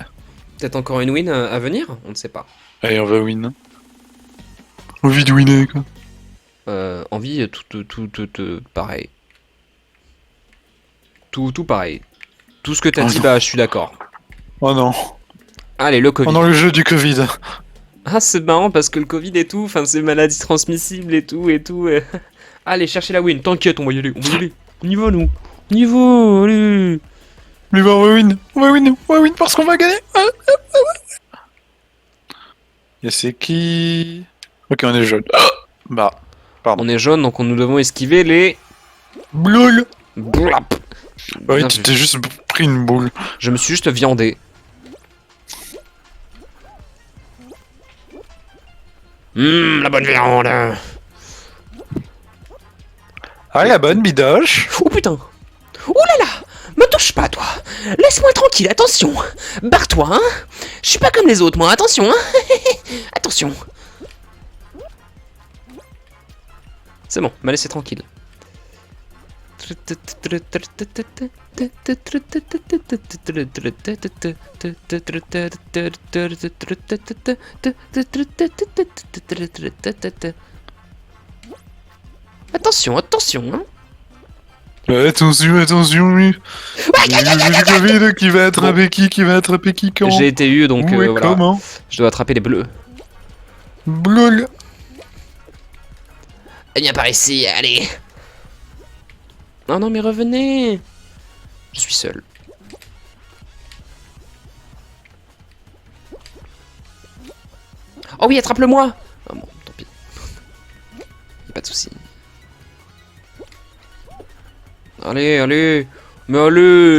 Peut-être encore une win à venir, on ne sait pas. Allez, on va win. Envie de winner, quoi. Envie, tout pareil. Tout pareil. Tout ce que t'as dit, bah je suis d'accord. Oh non. Allez, le Covid. Pendant le jeu du Covid. Ah, c'est marrant parce que le Covid et tout, enfin, c'est maladie transmissible et tout. Allez, cherchez la win, t'inquiète, on va y aller. On y va, nous. On y va, allez. Mais bah, on va win parce qu'on va gagner. Et c'est qui? Ok, on est jaune. Bah, pardon. On est jaune, donc nous devons esquiver les... Bloul. Blap. Oui, Bien tu vu. t'es juste pris une boule. Je me suis juste viandé. La bonne viande. Ah, la bonne bidoche. Oh putain. Oh là là. Me touche pas, toi. Laisse-moi tranquille, attention. Barre-toi, hein. Je suis pas comme les autres, moi, attention, hein. Attention. C'est bon, m'a laissé tranquille. Attention, hein. Attention, lui. Le Covid qui va attraper qui va attraper qui quand? J'ai été eu, donc Où et voilà. comment? Je dois attraper les bleus. Bloul. Viens par ici, allez. Non, mais revenez. Je suis seul. Oh oui, attrape-le-moi. Ah bon, tant pis. Y'a pas de soucis. Allez. Mais allez.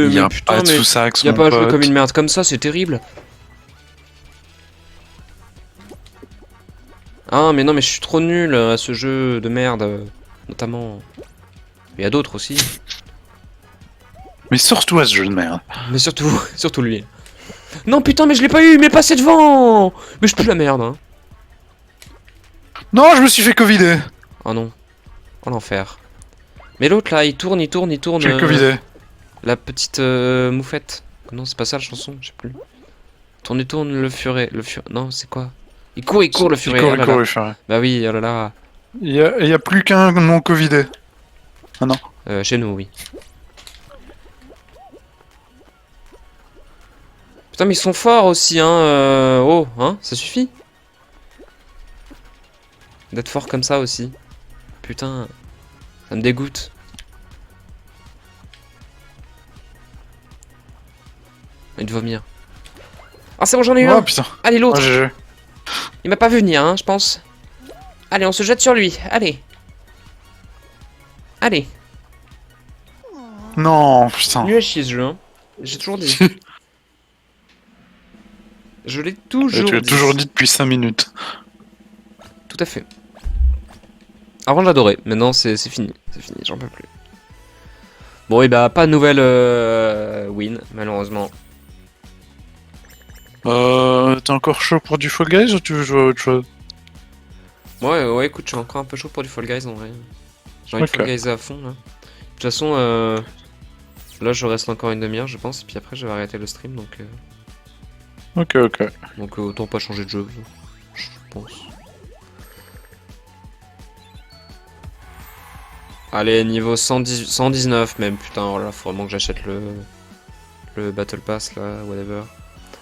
Il y a mais putain, pas de mais sous-sax, y a mon pas à jouer pote. comme une merde comme ça, c'est terrible. Ah, mais non, mais je suis trop nul à ce jeu de merde. Notamment. Il y a d'autres aussi. Mais surtout à ce jeu de merde. Mais surtout, surtout lui. Non putain, mais je l'ai pas eu, mais passez devant. Mais je pue la merde, hein. Non, je me suis fait covider. Oh non. Oh l'enfer. Mais l'autre là, il tourne, il tourne, il tourne. Je suis covidé. La petite moufette. Non, c'est pas ça la chanson, je sais plus. Tourne et tourne le furet. Non, c'est quoi? Il court le furet. Il court, Oh là il court, là. le furet. Bah oui, oh là là. Il y a plus qu'un non covidé. Ah non. Chez nous, oui. Putain, mais ils sont forts aussi, hein. Oh, hein, ça suffit. D'être fort comme ça aussi. Putain, ça me dégoûte. Et de vomir. Ah, c'est bon, j'en ai eu Oh un. putain. Allez, l'autre. Oh, GG. Il m'a pas vu venir, hein, je pense. Allez, on se jette sur lui. Allez. Allez. Non, putain. Nul à chier ce jeu, hein. J'ai toujours dit. Je l'ai toujours Tu l'as dit. toujours dit depuis 5 minutes. Tout à fait. Avant j'adorais, maintenant c'est fini, j'en peux plus. Bon et bah pas de nouvelle win malheureusement. T'es encore chaud pour du Fall Guys ou tu veux jouer à autre chose? Ouais écoute, je suis encore un peu chaud pour du Fall Guys en vrai. J'ai envie de Fall Guys à fond là. De toute façon là je reste encore une demi-heure je pense, et puis après je vais arrêter le stream donc Ok. donc autant pas changer de jeu, je pense. Allez, niveau 110, 119 même, putain, oh là, faut vraiment que j'achète le Battle Pass là, whatever.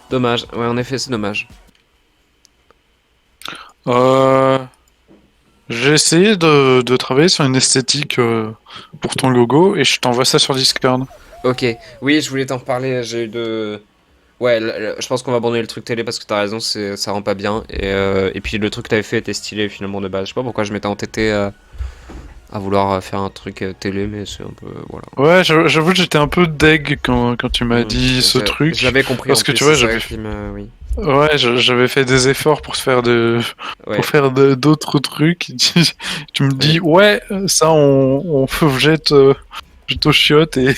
Dommage, ouais, en effet, c'est dommage. J'ai essayé de travailler sur une esthétique pour ton logo et je t'envoie ça sur Discord. Ok, oui, je voulais t'en reparler, j'ai eu de... Ouais, je pense qu'on va abandonner le truc télé parce que t'as raison, ça rend pas bien. Et puis le truc que t'avais fait était stylé finalement de base. Je sais pas pourquoi je m'étais entêté à vouloir faire un truc télé, mais c'est un peu... Voilà. Ouais, j'avoue que j'étais un peu deg quand tu m'as dit ce truc. Je l'avais compris parce en que plus, tu vois, c'est ça j'avais qui me... Oui. Ouais, j'avais fait des efforts pour faire Ouais. pour faire d'autres trucs. Tu me dis ouais, ça on jette au chiottes et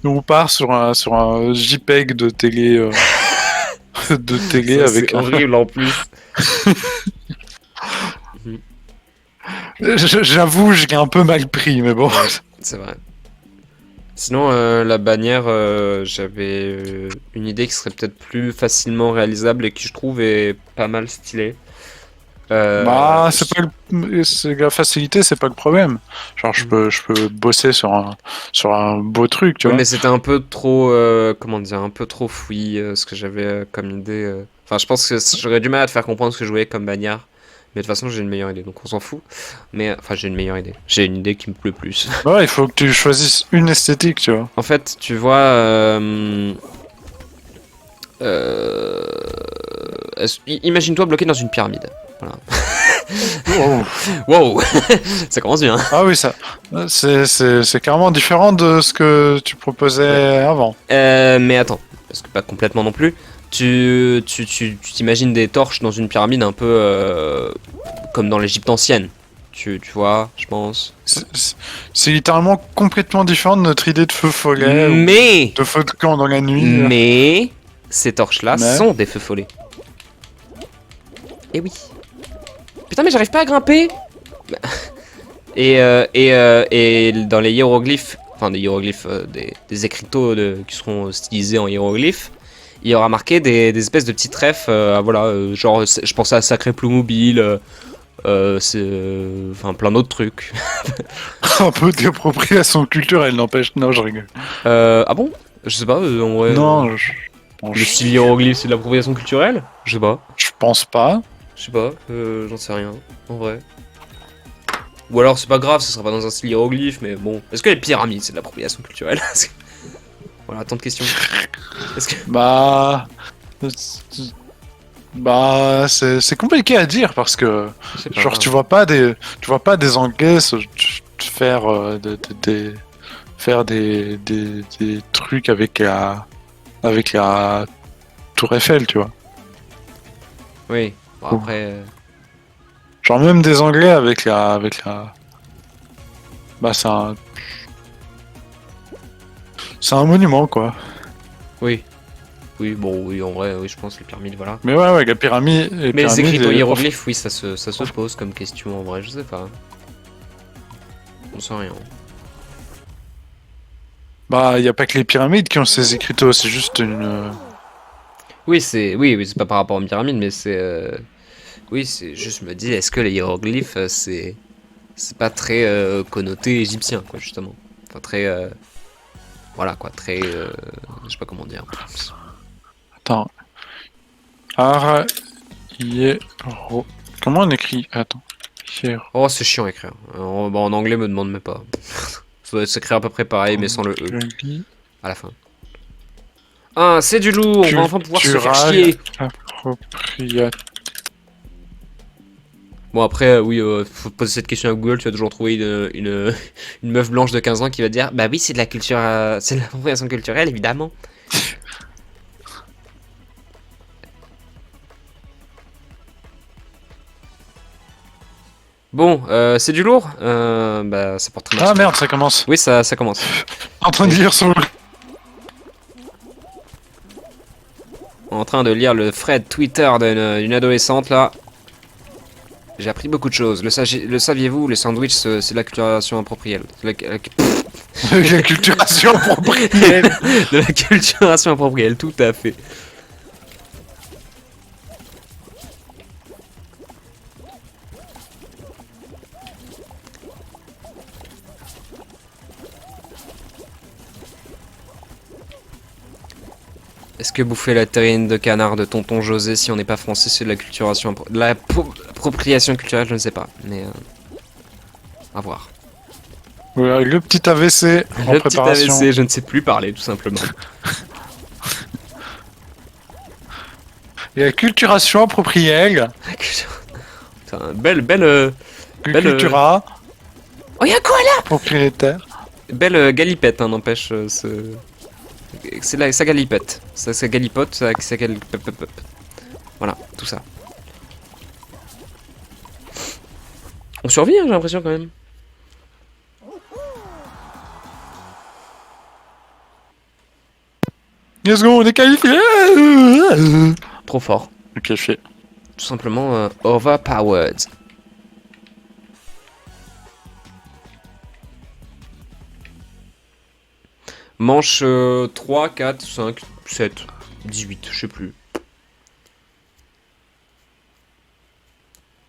on part sur un JPEG de télé de télé Ça, avec c'est horrible en plus. J'avoue, j'ai un peu mal pris, mais bon. C'est vrai. Sinon, la bannière, j'avais une idée qui serait peut-être plus facilement réalisable et qui, je trouve, est pas mal stylée. Bah, c'est la facilité, c'est pas le problème. Genre, je peux bosser sur un beau truc, tu Oui, vois. mais c'était un peu trop, comment dire, un peu trop fouillis ce que j'avais comme idée. Enfin, je pense que j'aurais du mal à te faire comprendre ce que je voulais comme bannière. Mais de toute façon, j'ai une meilleure idée, donc on s'en fout. Mais, enfin, j'ai une meilleure idée. J'ai une idée qui me plaît plus. Ouais, il faut que tu choisisses une esthétique, tu vois. En fait, tu vois, imagine-toi bloqué dans une pyramide. Voilà. Wow, ça commence bien. Ah oui, ça, c'est carrément différent de ce que tu proposais avant. Mais attends, parce que pas complètement non plus. Tu t'imagines des torches dans une pyramide un peu comme dans l'Égypte ancienne. Tu vois, je pense. C'est littéralement complètement différent de notre idée de feu follet Mais ou de feu de camp dans la nuit. Mais ces torches-là Mais sont des feux follets. Et oui. Putain, mais j'arrive pas à grimper. Et dans les hiéroglyphes, enfin des hiéroglyphes, des écriteaux qui seront stylisés en hiéroglyphes, il y aura marqué des espèces de petits trèfles, voilà, genre je pensais à Sacré Ploumobile, enfin plein d'autres trucs. Un peu d'appropriation culturelle, n'empêche. Non, je rigole. Ah bon? Je sais pas, en vrai. Non, Le style hiéroglyphe, c'est de l'appropriation culturelle? Je sais pas. Je pense pas. Je sais pas, j'en sais rien, en vrai. Ou alors c'est pas grave, ce sera pas dans un style hiéroglyphe, mais bon. Est-ce que les pyramides c'est de l'appropriation culturelle? Voilà, tant de questions. Est-ce que... c'est compliqué à dire parce que pas, genre tu vois pas des Anglais faire des trucs avec la Tour Eiffel, tu vois. Oui, bon, après... Genre même des Anglais avec la... Bah C'est un monument, quoi. Oui. Oui, bon, oui, en vrai, oui, je pense les pyramides, voilà. Mais ouais, la pyramide... Mais les pyramides, écrits en les- hiéroglyphes, oui, ça se pose comme question, en vrai, je sais pas. On sait rien. Bah, y a pas que les pyramides qui ont ces écriteaux, c'est juste une... Oui, oui, c'est pas par rapport aux pyramides, mais c'est... Oui, c'est juste, je me dis, est-ce que les hiéroglyphes, c'est pas très connoté égyptien, quoi, justement. Enfin, très... voilà, quoi, très... je sais pas comment dire. Attends. Ar... Hiéro... Comment on écrit? Attends. Hiéro... Oh, c'est chiant à écrire. En anglais, me demande même pas. Ça doit s'écrire à peu près pareil, mais sans le E à la fin. Ah, c'est du lourd, on va enfin pouvoir se faire chier. Appropriate. Bon, après, oui, faut poser cette question à Google, tu vas toujours trouver une meuf blanche de 15 ans qui va dire bah oui, c'est de la culture, c'est de l'appropriation culturelle, évidemment. Bon, c'est du lourd. Bah, ça porte très mal. Ah merde, ça commence. Oui, ça commence. En train de lire sur le... En train de lire le thread Twitter d'une adolescente là. J'ai appris beaucoup de choses. Le saviez-vous, le sandwich c'est de la culturation appropriée. La culturation appropriée. De la culturation appropriée, tout à fait. Est-ce que bouffer la terrine de canard de tonton José, si on n'est pas français, c'est de la culturation... De l'appropriation culturelle, je ne sais pas. Mais... à voir. Voilà, le petit AVC en Le petit préparation. AVC, je ne sais plus parler, tout simplement. Et la culturation appropriée. Putain, belle... Cultura. Oh, y'a quoi là? Propriétaire. Belle galipette, hein, n'empêche, ça galipette. Ça galipote, ça Voilà, tout ça. On survit, hein, j'ai l'impression, quand même. Let's go, on est qualifié. Trop fort. Ok, fait. Tout simplement, overpowered. Manche 3, 4, 5, 7, 18, je sais plus.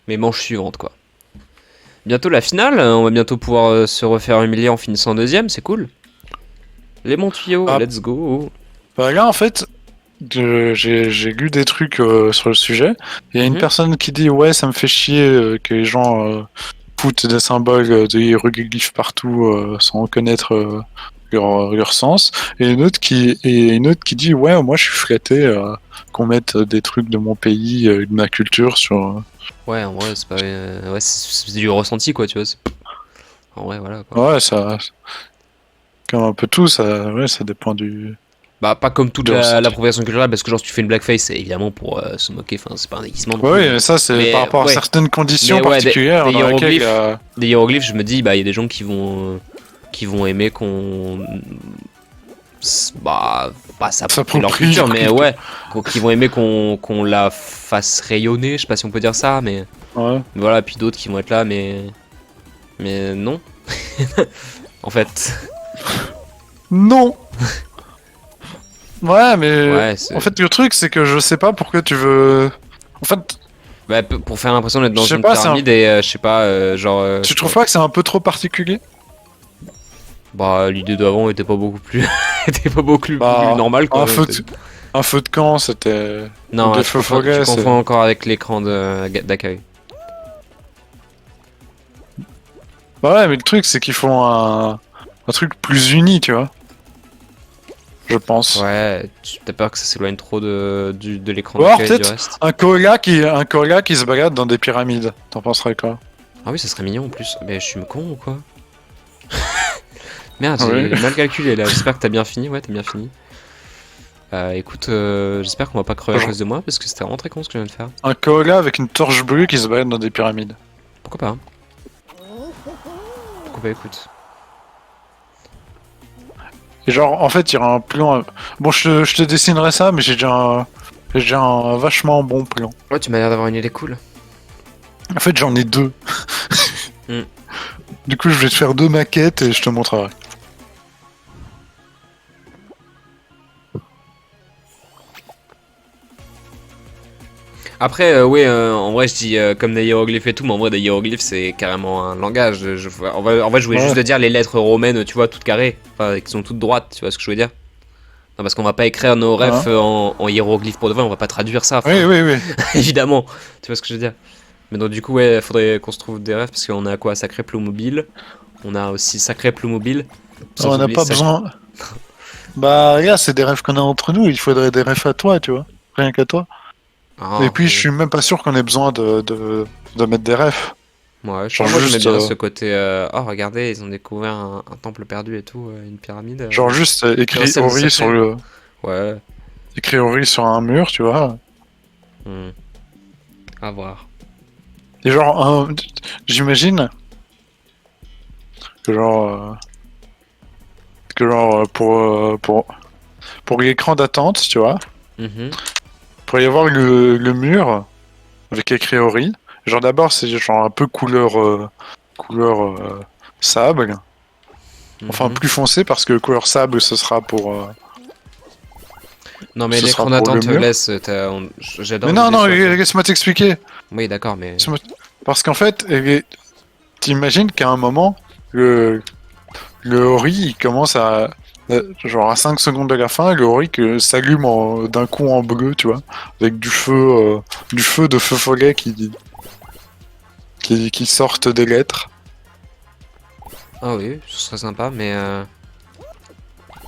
Mais manche suivante, quoi. Bientôt la finale, on va bientôt pouvoir se refaire humilier en finissant deuxième, c'est cool. Les bons tuyaux, Ah. let's go. Bah là, en fait, j'ai lu des trucs sur le sujet. Il y a une personne qui dit ouais, ça me fait chier que les gens foutent des symboles, des hiéroglyphes partout sans connaître leur sens. Et une autre qui dit ouais, moi je suis flatté qu'on mette des trucs de mon pays, de ma culture sur. Ouais, en vrai, c'est pas. Ouais, c'est du ressenti, quoi, tu vois. En vrai, voilà, quoi. Ouais, ça. Comme un peu tout, ça, ouais, ça dépend du. Bah, pas comme toute du ressenti. l'appropriation culturelle, parce que genre, si tu fais une blackface, c'est évidemment pour se moquer, enfin, c'est pas un déguisement. Oui, mais ça, c'est par rapport à certaines conditions Mais ouais, particulières dans lesquelles. Des hiéroglyphes, je me dis, bah, il y a des gens qui vont aimer qu'on. Bah, pas s'approprie leur culture, mais ouais, qui vont aimer qu'on la fasse rayonner, je sais pas si on peut dire ça, mais. Ouais. Voilà, puis d'autres qui vont être là, mais. Mais non. En fait. Non. Ouais, mais Ouais, en fait le truc c'est que je sais pas pourquoi tu veux. En fait. Bah, pour faire l'impression d'être dans une pas, pyramide et je sais pas, genre. Tu trouves pas que c'est un peu trop particulier? Bah, l'idée d'avant était pas beaucoup plus, était pas beaucoup plus normale, quoi. Un feu de camp, c'était. Non, des tu feux follets, confonds encore avec l'écran d'accueil. Bah ouais, mais le truc c'est qu'il faut un truc plus uni, tu vois. Je pense. Ouais, t'as peur que ça s'éloigne trop de l'écran Ou alors d'accueil du peut-être reste. un koala qui se balade dans des pyramides. T'en penserais quoi? Ah oui, ça serait mignon en plus. Mais je suis con ou quoi? Merde, j'ai mal calculé là. J'espère que t'as bien fini. Ouais, t'as bien fini. Écoute, j'espère qu'on va pas crever à cause de moi parce que c'était vraiment très con ce que je viens de faire. Un koala avec une torche bleue qui se balade dans des pyramides. Pourquoi pas? Pourquoi pas, écoute. Et genre, en fait, il y aura un plan. Bon, je te dessinerai ça, mais j'ai déjà un vachement bon plan. Ouais, tu m'as l'air d'avoir une idée cool. En fait, j'en ai deux. Hmm. Du coup, je vais te faire deux maquettes et je te montrerai. Après, oui, en vrai, je dis comme des hiéroglyphes et tout, mais en vrai, des hiéroglyphes, c'est carrément un langage. En vrai, je voulais Ouais. juste de dire les lettres romaines, tu vois, toutes carrées, enfin, qui sont toutes droites, tu vois ce que je veux dire? Non, parce qu'on va pas écrire nos refs Hein. en hiéroglyphes pour de vrai, on va pas traduire ça, Oui, enfin, oui, oui. évidemment, tu vois ce que je veux dire? Mais donc, du coup, ouais, faudrait qu'on se trouve des refs, parce qu'on a quoi? Sacré Ploumobile, on a aussi Sacré Ploumobile, sans On n'a oublier pas besoin. Bah, regarde, c'est des rêves qu'on a entre nous. Il faudrait des rêves à toi, tu vois. Rien qu'à toi. Et Ah, puis, je oui. suis même pas sûr qu'on ait besoin de mettre des rêves. Ouais, je sais Genre pas, moi j'aimais juste, bien ce côté. Oh, regardez, ils ont découvert un temple perdu et tout, une pyramide. C'est un écrit ciel Ori sur secret. le, Ouais. écrit Ori sur un mur, tu vois. Hmm. À voir. Et genre, j'imagine que pour l'écran d'attente, tu vois, Mhm, pour y avoir le mur avec écrit Ori. Genre d'abord, c'est genre un peu couleur sable. Enfin, mhm. plus foncé parce que couleur sable, Non, mais ce sera l'écran pour le d'attente mur. laisse. Mais J'adore non, l'idée non, sur laquelle. laisse-moi t'expliquer. Oui, d'accord, mais. Laisse-moi- Parce qu'en fait, t'imagines qu'à un moment, le Ori, il commence genre à 5 secondes de la fin, le Ori s'allume d'un coup en bleu, tu vois, avec du feu de feu follet qui sortent des lettres. Ah oui, ce serait sympa, mais.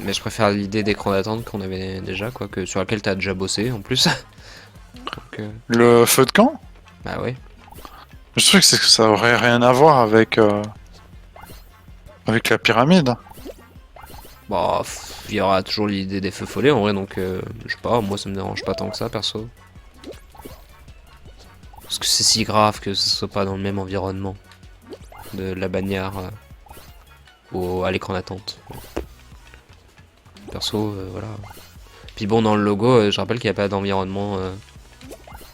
Mais je préfère l'idée d'écran d'attente qu'on avait déjà, quoi, que sur laquelle t'as déjà bossé en plus. Donc, Le feu de camp? bah ouais. Le truc, c'est que ça aurait rien à voir avec la pyramide. Bah, il y aura toujours l'idée des feux follets en vrai, donc je sais pas, moi ça me dérange pas tant que ça perso. Parce que c'est si grave que ce soit pas dans le même environnement de la bannière à l'écran d'attente. Perso, voilà. Puis bon, dans le logo, je rappelle qu'il n'y a pas d'environnement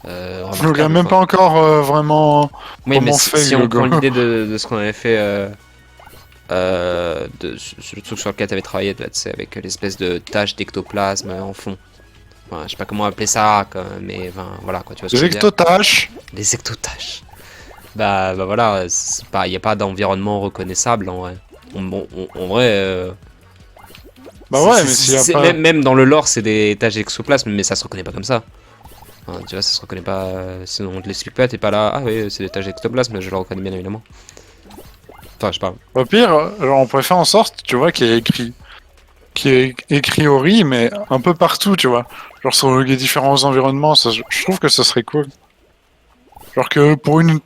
Je ne remarquable même pas quoi. encore Oui, mais vraiment fait si le on prend logo. l'idée de ce qu'on avait fait, sur le truc sur lequel tu avais travaillé, là, tu sais, avec l'espèce de tache d'ectoplasme en fond. Enfin, je sais pas comment appeler ça, quoi, mais enfin, voilà quoi, tu vois ce que Les je veux dire. ectotaches. Des ectotaches. Bah voilà, il n'y a pas d'environnement reconnaissable en vrai. En vrai, Bah ouais, mais s'il y a pas. même dans le lore, c'est des tâches d'exoplasme, mais ça se reconnaît pas comme ça. Enfin, tu vois, ça se reconnaît pas. Sinon, on te l'explique pas, t'es pas là. Ah oui, c'est des tâches d'ectoplasme, je le reconnais bien évidemment. Enfin, je sais pas. Au pire, genre, on pourrait faire en sorte, tu vois, qu'il y ait écrit Ori, mais un peu partout, tu vois. Genre sur les différents environnements, je trouve que ce serait cool. Genre que pour une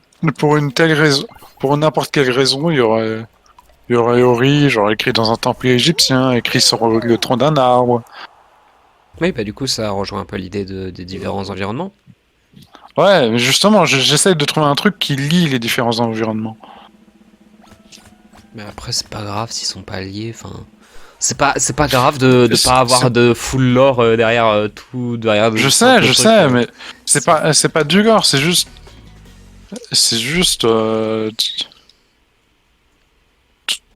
telle raison, pour n'importe quelle raison, il y aurait Ori, genre écrit dans un temple égyptien, écrit sur le tronc d'un arbre. Oui, bah du coup, ça rejoint un peu l'idée des différents environnements. Ouais, mais justement, j'essaie de trouver un truc qui lie les différents environnements. Mais après, c'est pas grave s'ils sont pas liés. Enfin, c'est pas grave de pas C'est- avoir de full lore derrière tout, derrière Je simple je truc. sais, mais c'est pas du gore, c'est juste,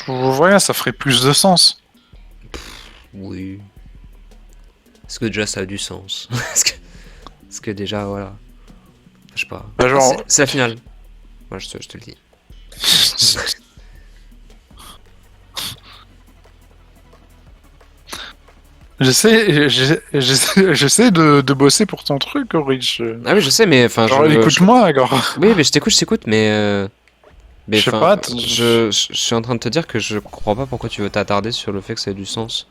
voilà, ça ferait plus de sens. Oui. Est-ce que déjà ça a du sens? Est-ce que déjà, voilà. Je sais pas. Bah, Ah, genre, c'est la finale. Moi, je te le dis. j'essaie de bosser pour ton truc, Rich. Ah oui, je sais, mais enfin, Genre, écoute-moi, alors. Oui, mais je t'écoute, mais Je sais enfin, pas, je suis en train de te dire que je comprends pas pourquoi tu veux t'attarder sur le fait que ça ait du sens.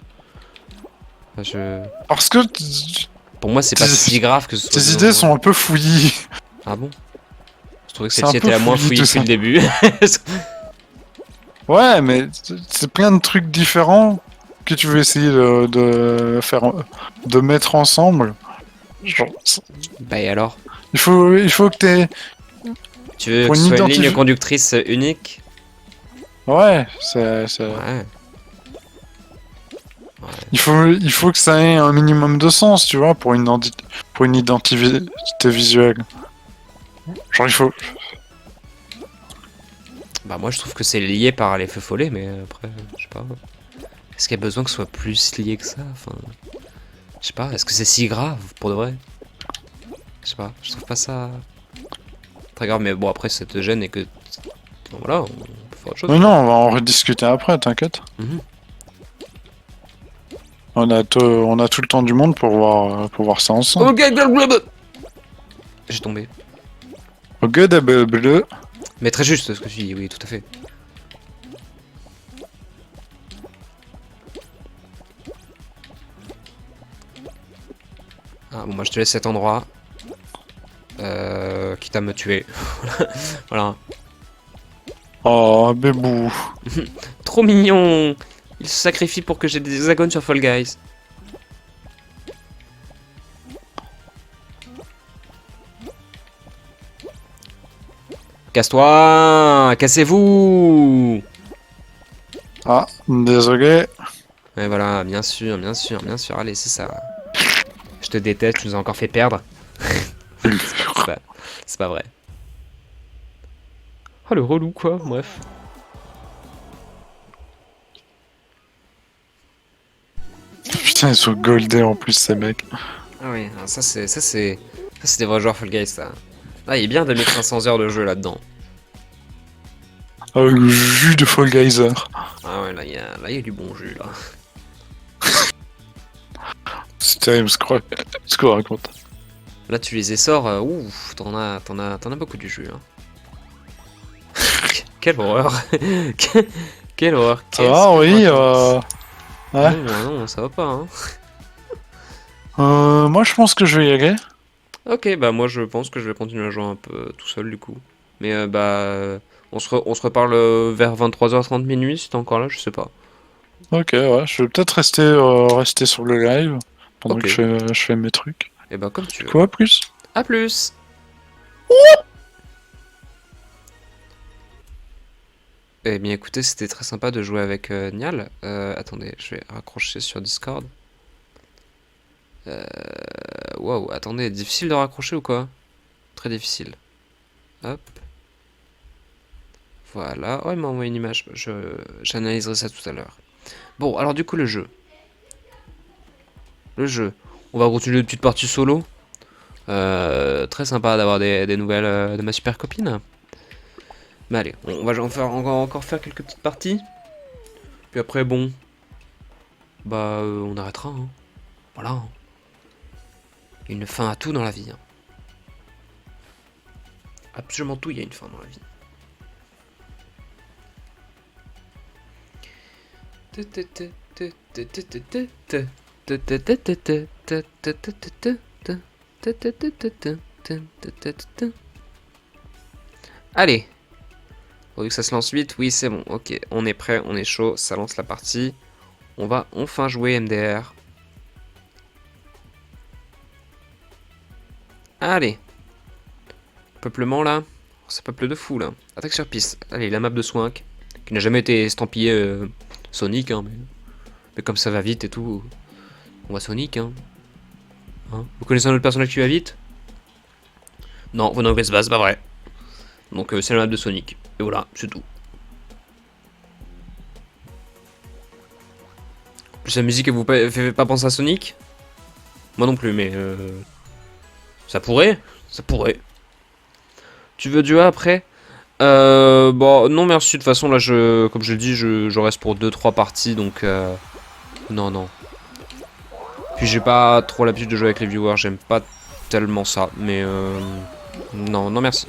Enfin, parce que Pour moi, c'est pas si grave que ce soit tes dit idées dans... sont un peu fouillis. Ah bon? Je trouvais que C'est un celle-ci peu était la moins fouillis fouillée tout depuis ça. le début. Ouais, mais c'est plein de trucs différents que tu veux essayer de faire, de mettre ensemble. Genre, Bah et alors? il faut que t'aies Tu veux pour que ce une soit une ligne identification. conductrice unique? Ouais, Ouais. Ouais. Il faut que ça ait un minimum de sens, tu vois, pour pour une identité visuelle. Genre, il faut. Bah moi je trouve que c'est lié par les feux follets, mais après, je sais pas. Est-ce qu'il y a besoin que ce soit plus lié que ça? Enfin, je sais pas, est-ce que c'est si grave pour de vrai? Je sais pas, je trouve pas ça très grave, mais bon après ça te gêne et que... Bon, voilà, on peut faire autre chose. Mais non, on va en rediscuter après, t'inquiète. Mhm. On a tout le temps du monde pour voir ça ensemble. Ok, blablabla. J'ai tombé. Ok, bleu. Mais très juste ce que tu dis, oui, tout à fait. Ah bon, moi je te laisse cet endroit. Quitte à me tuer. Voilà. Oh, bébou. Trop mignon. Il se sacrifie pour que j'ai des hexagones sur Fall Guys. Casse-toi! Cassez-vous! Ah, désolé. Et voilà, bien sûr, bien sûr, bien sûr. Allez, c'est ça. Je te déteste, tu nous as encore fait perdre. C'est pas vrai. Oh le relou quoi, bref. Putain, ils sont goldés en plus, ces mecs. Ah oui, c'est des vrais joueurs Fall Guys ça. Ah, il y a bien 2500 heures de jeu là-dedans. Ah, le jus de Fall Geyser. Ah ouais, là, il y a du bon jus là. C'est terrible ce qu'on raconte. Là, tu les essors, ouf, t'en as beaucoup du jus. Hein. Quelle horreur. Quelle horreur. Ça va, oui. Ouais. Non, ça va pas. Hein. Moi, je pense que je vais y aller. Ok, bah moi je pense que je vais continuer à jouer un peu tout seul du coup. Mais on se reparle vers 23h30 minuit si t'es encore là, je sais pas. Ok, ouais, je vais peut-être rester sur le live pendant Ok, que je fais mes trucs. et bah comme tu veux. Quoi, plus? A plus! Eh bien écoutez, c'était très sympa de jouer avec Nial. Attendez, je vais raccrocher sur Discord. Wow, attendez, difficile de raccrocher ou quoi? Très difficile. Hop. Voilà. Oh, il m'a envoyé une image. J'analyserai ça tout à l'heure. Bon, alors du coup, le jeu. Le jeu. On va continuer une petite partie solo. Très sympa d'avoir des nouvelles de ma super copine. Mais allez, on va encore faire quelques petites parties. Puis après, bon. Bah, on arrêtera. Hein. Voilà. Hein. Il y a une fin à tout dans la vie. Hein. Absolument tout, il y a une fin dans la vie. Allez. Pourvu que ça se lance vite, oui c'est bon, ok, on est prêt, on est chaud, ça lance la partie. On va enfin jouer MDR. Allez. Peuplement là. Ça peuple de fou là. Attaque sur piste. Allez, la map de Swank. Qui n'a jamais été estampillée Sonic, hein, mais comme ça va vite et tout. On va Sonic, hein. Vous connaissez un autre personnage qui va vite? Non, vous n'en connaissez pas, c'est pas vrai. Donc c'est la map de Sonic. Et voilà, c'est tout. Plus la musique elle vous fait pas penser à Sonic? Moi non plus, mais ça pourrait. Ça pourrait. Tu veux du A après? Bon, non merci, de toute façon là comme je le dis, je reste pour 2-3 parties, donc non. Puis j'ai pas trop l'habitude de jouer avec les viewers, j'aime pas tellement ça, mais non merci.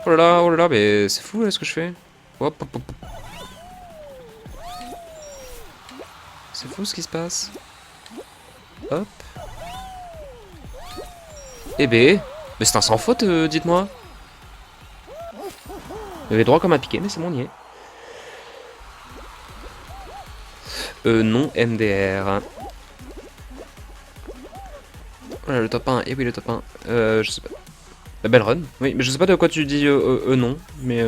Oh là là, mais c'est fou là ce que je fais. Hop, hop, hop. C'est fou ce qui se passe. Hop. Eh ben, mais c'est un sans faute, dites-moi. Il avait droit comme à piquer, mais c'est bon, on y est. Non, MDR. Voilà, le top 1. Et oui, le top 1. Je sais pas. La belle run. Oui, mais je sais pas de quoi tu dis non, mais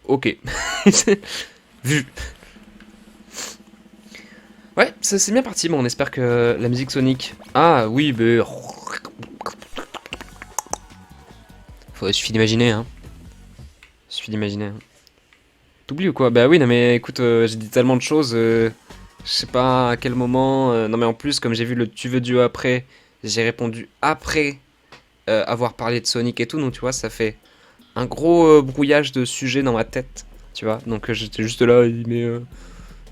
ok. Vu. Ouais, ça c'est bien parti, bon, on espère que la musique Sonic... Ah oui, mais... Suffit d'imaginer, hein. Suffit d'imaginer. Hein. T'oublies ou quoi? Bah oui, non mais écoute, j'ai dit tellement de choses, je sais pas à quel moment... non mais en plus, comme j'ai vu le tu veux du après, j'ai répondu après avoir parlé de Sonic et tout, donc tu vois, ça fait un gros brouillage de sujets dans ma tête, tu vois. Donc j'étais juste là, mais...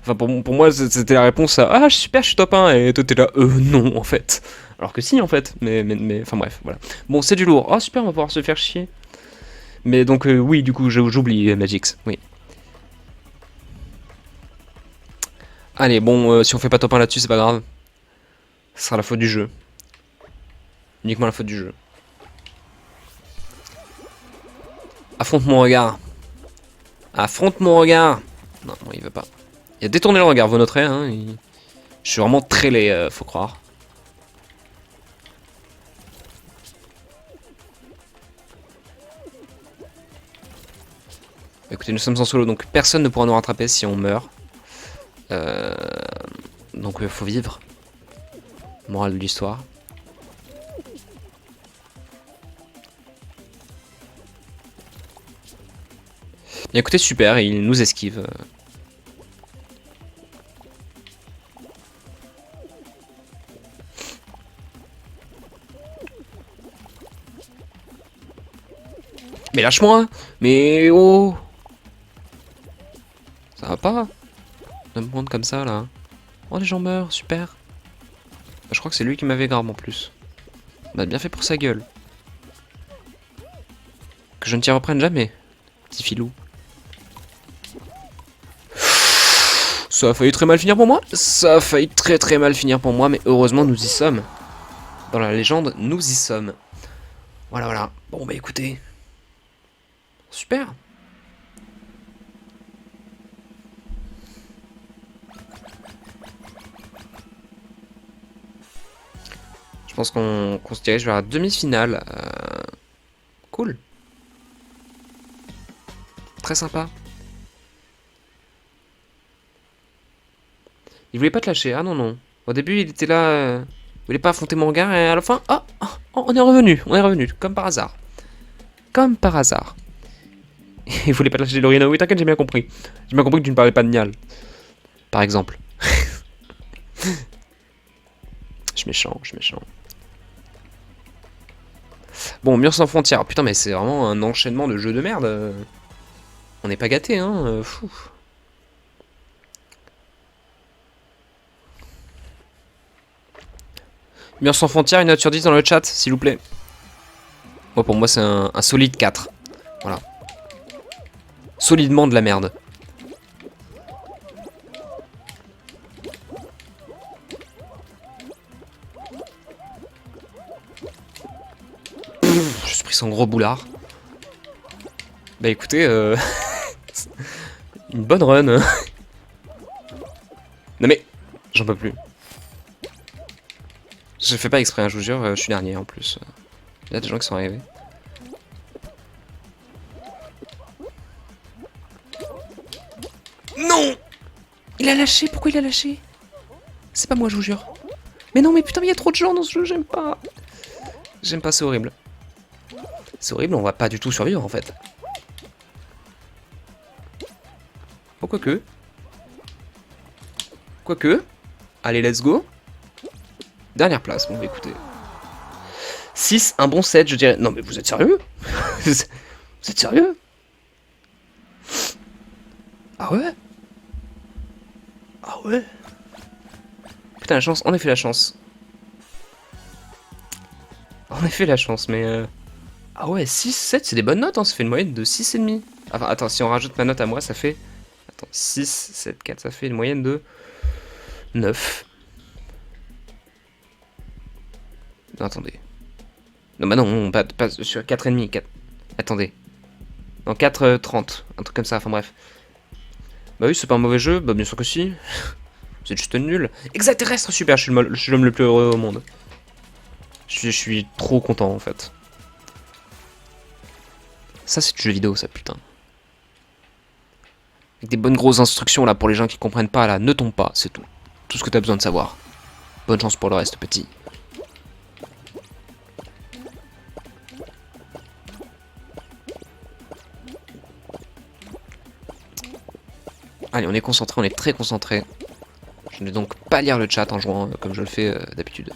Enfin, pour moi, c'était la réponse à ah, super, je suis top 1, et toi, t'es là, non, en fait. Alors que si, en fait, mais enfin, bref, voilà. Bon, c'est du lourd. Oh, super, on va pouvoir se faire chier. Mais donc, oui, du coup, j'oublie Magix, oui. Allez, bon, si on fait pas top 1 là-dessus, c'est pas grave. Ce sera la faute du jeu. Uniquement la faute du jeu. Affronte mon regard. Affronte mon regard. Non, bon, il veut pas. Il a détourné le regard, vous noterez, hein. Je suis vraiment très laid, faut croire. Écoutez, nous sommes en solo, donc personne ne pourra nous rattraper si on meurt. Donc faut vivre. Morale de l'histoire. Bien écoutez, super, il nous esquive. Mais lâche-moi. Mais oh. Ça va pas de me prendre comme ça là. Oh, les gens meurent, super. Bah, je crois que c'est lui qui m'avait grave en plus. Bah, bien fait pour sa gueule. Que je ne t'y reprenne jamais, petit filou. Ça a failli très mal finir pour moi. Ça a failli très mal finir pour moi, mais heureusement nous y sommes. Dans la légende, nous y sommes. Voilà, voilà. Bon bah écoutez. Super. Je pense qu'on se dirige vers la demi-finale. Cool. Très sympa. Il voulait pas te lâcher. Ah non, non. Au début, il était là. Il voulait pas affronter mon regard. Et à la fin, on est revenu. On est revenu. Comme par hasard. Comme par hasard. Il voulait pas te lâcher Lorina. Oui, t'inquiète, j'ai bien compris. J'ai bien compris que tu ne parlais pas de Nial. Par exemple. Je suis méchant, je suis méchant. Bon, Mur sans frontières. Putain, mais c'est vraiment un enchaînement de jeux de merde. On n'est pas gâtés, hein. Fou. Mur sans frontières, une note sur 10 dans le chat, s'il vous plaît. Moi, pour moi, c'est un solide 4. Voilà. Solidement de la merde. Je suis pris son gros boulard. Bah écoutez, une bonne run. Non mais, j'en peux plus. Je fais pas exprès, hein, je vous jure, je suis dernier en plus. Il y a des gens qui sont arrivés. Non! Il a lâché, pourquoi il a lâché? C'est pas moi, je vous jure. Mais non, mais putain, il y a trop de gens dans ce jeu, j'aime pas. J'aime pas, c'est horrible. C'est horrible, on va pas du tout survivre en fait. Oh, quoique. Quoique. Allez, let's go. Dernière place, bon, bah, écoutez. 6, un bon 7, je dirais. Non, mais vous êtes sérieux? Vous êtes sérieux? Ah ouais? Ah ouais? Putain, la chance, en effet, la chance. En effet, la chance, mais. Ah ouais, 6, 7, c'est des bonnes notes, hein, ça fait une moyenne de 6,5. Enfin, attends, si on rajoute ma note à moi, ça fait. Attends, 6, 7, 4, ça fait une moyenne de 9. Non, attendez. Non, bah non, pas sur 4,5. 4... Attendez. Non, 4, 30. Un truc comme ça, enfin bref. Bah oui, c'est pas un mauvais jeu, bah bien sûr que si. C'est juste nul. Extraterrestre, super, je suis l'homme le plus heureux au monde. Je suis trop content en fait. Ça c'est du jeu vidéo ça putain. Avec des bonnes grosses instructions là pour les gens qui comprennent pas là, ne tombe pas, c'est tout. Tout ce que t'as besoin de savoir. Bonne chance pour le reste petit. Allez on est concentré, on est très concentré. Je ne vais donc pas lire le chat en jouant comme je le fais d'habitude.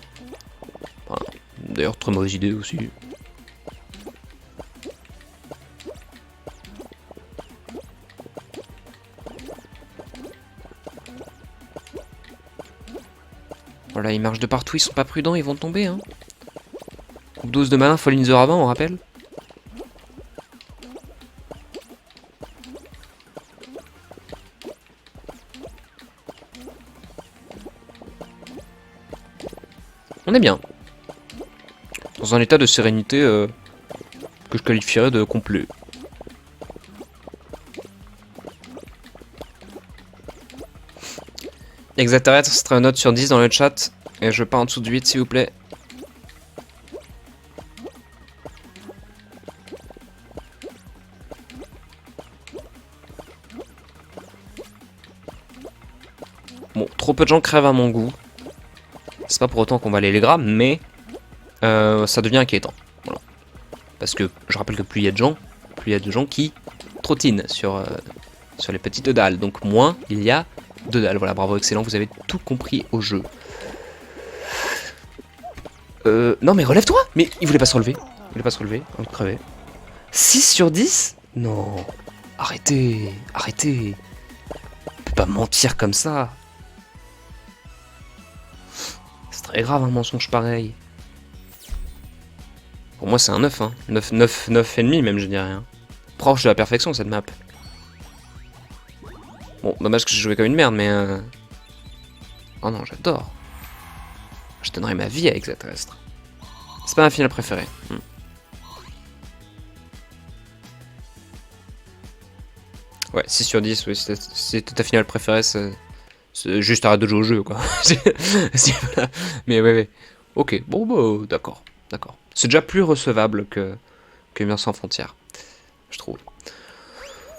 Enfin, d'ailleurs très mauvaise idée aussi. Voilà, ils marchent de partout, ils sont pas prudents, ils vont tomber. Hein. Dose de malin, folle in the ravin, on rappelle. On est bien. Dans un état de sérénité que je qualifierais de complet. Extraterrestre serait une note sur 10 dans le chat. Et je veux pas en dessous de 8 s'il vous plaît. Bon, trop peu de gens crèvent à mon goût. C'est pas pour autant qu'on va aller les grammes, mais ça devient inquiétant. Voilà. Parce que je rappelle que plus il y a de gens qui trottinent sur les petites dalles. Donc moins il y a de dalles. Voilà, bravo, excellent, vous avez tout compris au jeu. Non mais relève-toi. Mais il voulait pas se relever. Il voulait pas se relever, on va crever. 6 sur 10 ? Non. Arrêtez. Arrêtez. On peut pas mentir comme ça. C'est très grave un mensonge pareil. Pour moi c'est un 9 hein. 9 et demi même je dirais. Hein. Proche de la perfection cette map. Bon, dommage que j'ai joué comme une merde mais oh non, j'adore. Je donnerais ma vie à Extraterrestre. C'est pas ma finale préférée. Ouais, 6 sur 10, oui, c'est ta finale préférée, c'est juste arrête de jouer au jeu, quoi. Mais ouais. Ok, bon, bah, d'accord. C'est déjà plus recevable que Mur sans frontières, je trouve.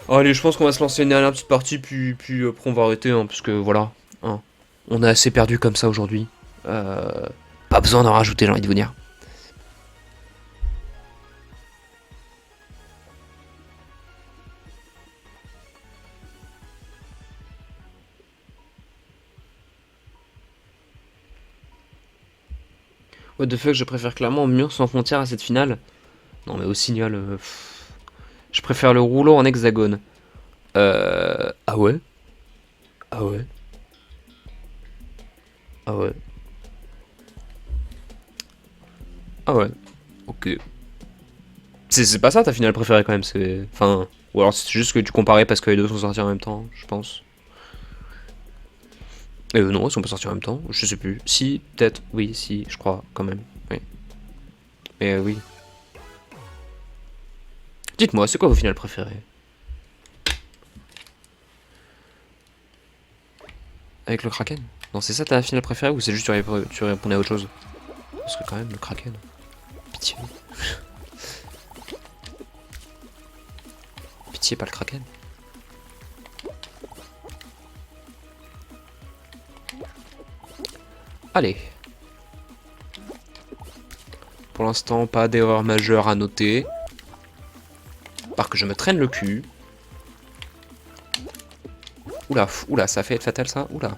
Allez, je pense qu'on va se lancer une dernière petite partie, puis après on va arrêter, hein, parce que voilà. Hein, on a assez perdu comme ça aujourd'hui. Pas besoin d'en rajouter, j'ai envie de vous dire. What the fuck, je préfère clairement Mur sans frontières à cette finale. Non mais au signal, je préfère le rouleau en hexagone. Ah ouais. Ah ouais. Ah ouais. Ah ouais. Ok. C'est pas ça ta finale préférée quand même, c'est... Enfin... Ou alors c'est juste que tu comparais parce que les deux sont sortis en même temps, je pense. Non, ils sont pas sortis en même temps, je sais plus. Si, peut-être, oui, si, je crois, quand même. Oui. Mais oui. Dites-moi, c'est quoi vos finales préférées? Avec le Kraken? Non, c'est ça ta finale préférée ou c'est juste tu répondais à autre chose? Parce que quand même, le Kraken... Pitié. Pitié, pas le Kraken. Allez. Pour l'instant, pas d'erreur majeure à noter. Par que je me traîne le cul. Oula, oula, ça a fait être fatal ça. Oula.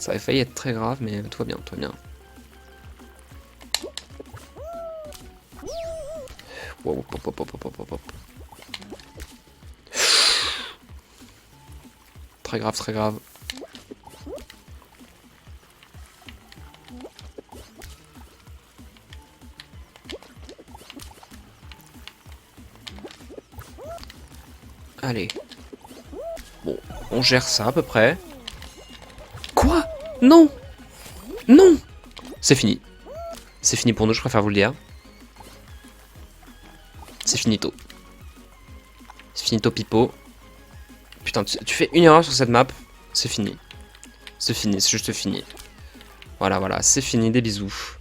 Ça avait failli être très grave, mais tout va bien, tout va bien. Wow, hop. Très grave, très grave. Allez. Bon, on gère ça à peu près. Quoi? Non! Non! C'est fini. C'est fini pour nous, je préfère vous le dire. C'est finito. C'est finito pipo. Putain, tu fais une erreur sur cette map. C'est fini. C'est fini, c'est juste fini. Voilà, voilà, c'est fini, des bisous.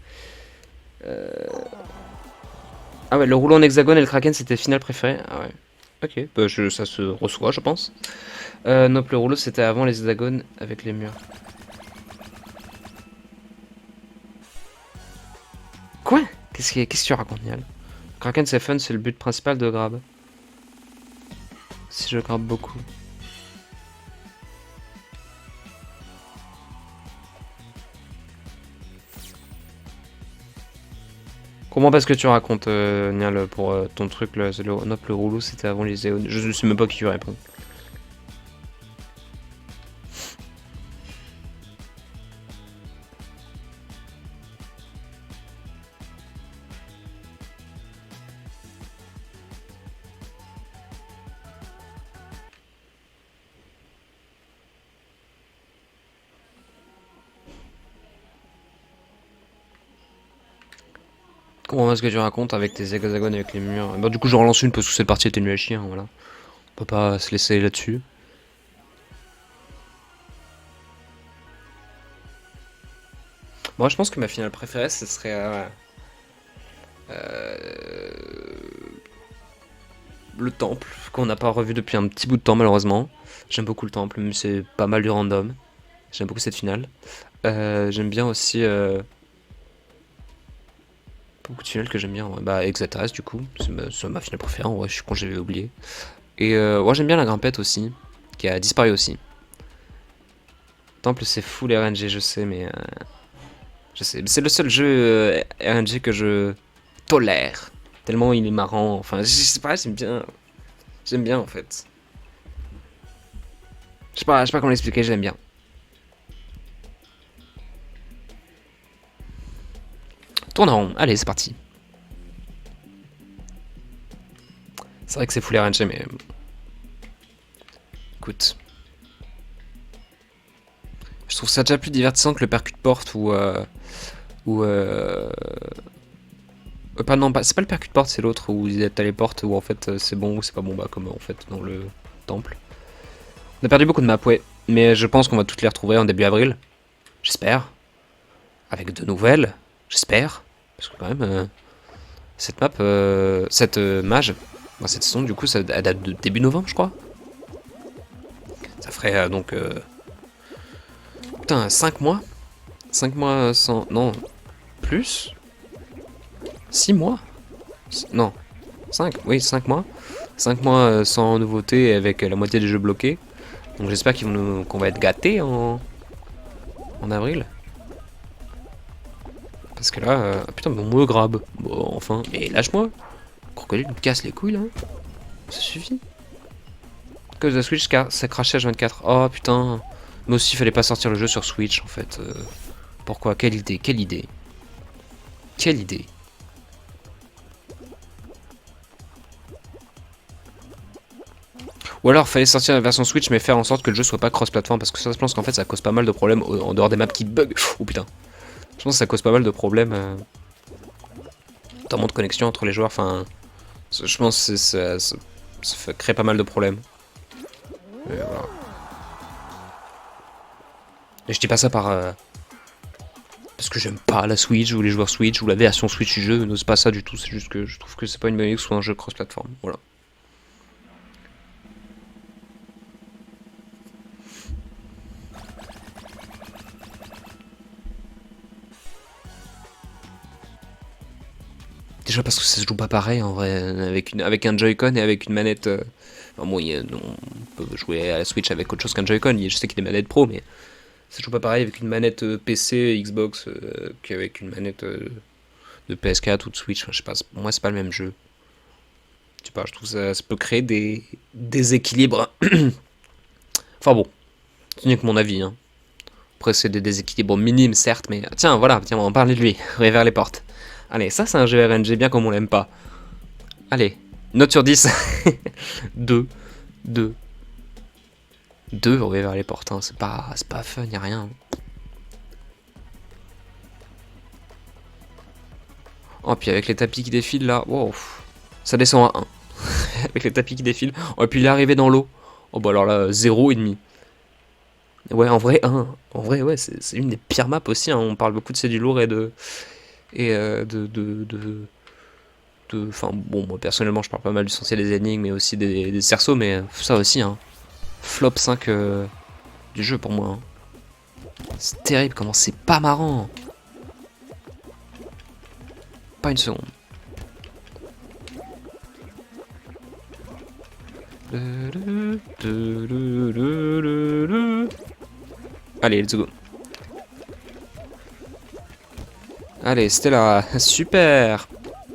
Ah ouais, le rouleau en hexagone et le kraken, c'était final préféré. Ah ouais. Ok, bah ça se reçoit, je pense. Nope, le rouleau, c'était avant les hexagones avec les murs. Quoi? Qu'est-ce que tu racontes, Nial? Kraken, c'est fun, c'est le but principal de grab. Si je grab beaucoup. Comment parce que tu racontes, Nial, pour ton truc, nope, le rouleau, c'était avant les éons. Je sais même pas qui répond. Comment est-ce que tu racontes avec tes hexagones avec les murs? Bah du coup je relance une parce que cette partie était nulle à chier, hein, voilà. On peut pas se laisser là-dessus. Moi je pense que ma finale préférée ce serait le temple, qu'on n'a pas revu depuis un petit bout de temps malheureusement. J'aime beaucoup le temple, mais c'est pas mal du random. J'aime beaucoup cette finale. J'aime bien aussi beaucoup de finales que j'aime bien. Ouais. Bah Extraterrestre du coup, c'est ma finale préférée en vrai, je suis con j'avais oublié. Et ouais j'aime bien la grimpette aussi, qui a disparu aussi. Temple c'est full RNG je sais mais je sais, c'est le seul jeu RNG que je tolère. Tellement il est marrant, enfin je sais pas, j'aime bien en fait. Je sais pas comment l'expliquer, j'aime bien. Tourne en rond, allez c'est parti. C'est vrai que c'est full RNG mais... Écoute. Je trouve ça déjà plus divertissant que le percute porte ou... pas non, c'est pas le percute porte, c'est l'autre où t'as les portes où en fait c'est bon ou c'est pas bon, bah comme en fait dans le temple. On a perdu beaucoup de maps, ouais. Mais je pense qu'on va toutes les retrouver en début avril. J'espère. Avec de nouvelles. J'espère. Parce que quand même, cette map, cette mage, dans cette saison, du coup, ça date de début novembre, je crois. Ça ferait donc... putain, 5 mois 5 mois sans... Non. Plus 6 mois Non. 5, oui, 5 mois. 5 mois sans nouveauté avec la moitié des jeux bloqués. Donc j'espère qu'on va être gâtés en avril. Parce que là, putain, mais on me grabe. Bon, enfin, mais lâche-moi. Crocodile me casse les couilles là. Ça suffit. Que la Switch, ça crachait H24. Oh putain. Mais aussi, il fallait pas sortir le jeu sur Switch en fait. Pourquoi? Quelle idée? Quelle idée? Quelle idée? Ou alors, fallait sortir la version Switch, mais faire en sorte que le jeu soit pas cross-platform. Parce que ça, je pense qu'en fait, ça cause pas mal de problèmes en dehors des maps qui bug. Oh putain. Je pense que ça cause pas mal de problèmes. Notamment de connexion entre les joueurs. Enfin, je pense que ça crée pas mal de problèmes. Et voilà. Et je dis pas ça parce que j'aime pas la Switch ou les joueurs Switch ou la version Switch du jeu. Non, c'est pas ça du tout. C'est juste que je trouve que c'est pas une bonne idée que ce soit un jeu cross-platform. Voilà. Déjà parce que ça se joue pas pareil en vrai, avec un Joy-Con et avec une manette. Enfin, bon, on peut jouer à la Switch avec autre chose qu'un Joy-Con. Je sais qu'il y a des manettes pro, mais ça se joue pas pareil avec une manette PC, Xbox qu'avec une manette de PS4 ou de Switch. Enfin, je sais pas, pour moi c'est pas le même jeu. Je sais pas, je trouve que ça peut créer des déséquilibres. Enfin bon, ce n'est que mon avis. Hein. Après c'est des déséquilibres minimes certes, mais tiens voilà, tiens on va en parler de lui. Révers les portes. Allez, ça c'est un jeu RNG bien comme on l'aime pas. Allez, note sur 10. 2. 2. 2 vers les portes, hein. C'est pas fun, y'a rien. Oh, puis avec les tapis qui défilent là, wow, ça descend à 1. Avec les tapis qui défilent. Oh, et puis il est arrivé dans l'eau. Oh, bah alors là, 0,5. Ouais, en vrai, ouais, c'est une des pires maps aussi, hein. On parle beaucoup de c'est du lourd et de... Et Enfin, bon, moi personnellement, je parle pas mal du sentier des énigmes, mais aussi des cerceaux, mais ça aussi, hein. Flop 5 du jeu pour moi, hein. C'est terrible comment c'est pas marrant. Pas une seconde. Allez, let's go. Allez, c'était là. Super.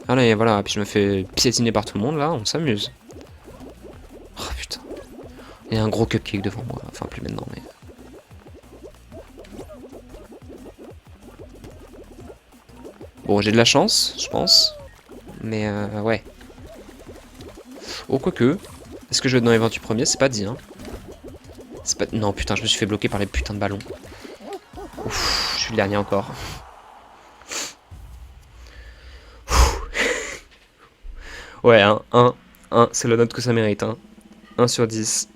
Allez, voilà. Puis je me fais piétiner par tout le monde, là. On s'amuse. Oh, putain. Il y a un gros cupcake devant moi. Enfin, plus maintenant, mais... Bon, j'ai de la chance, je pense. Mais, ouais. Oh, quoique. Est-ce que je vais être dans les 28 premiers? C'est pas dit, hein. C'est pas... Non, putain, je me suis fait bloquer par les putains de ballons. Ouf, je suis le dernier encore. Ouais, hein, 1, c'est la note que ça mérite, hein. 1 sur 10.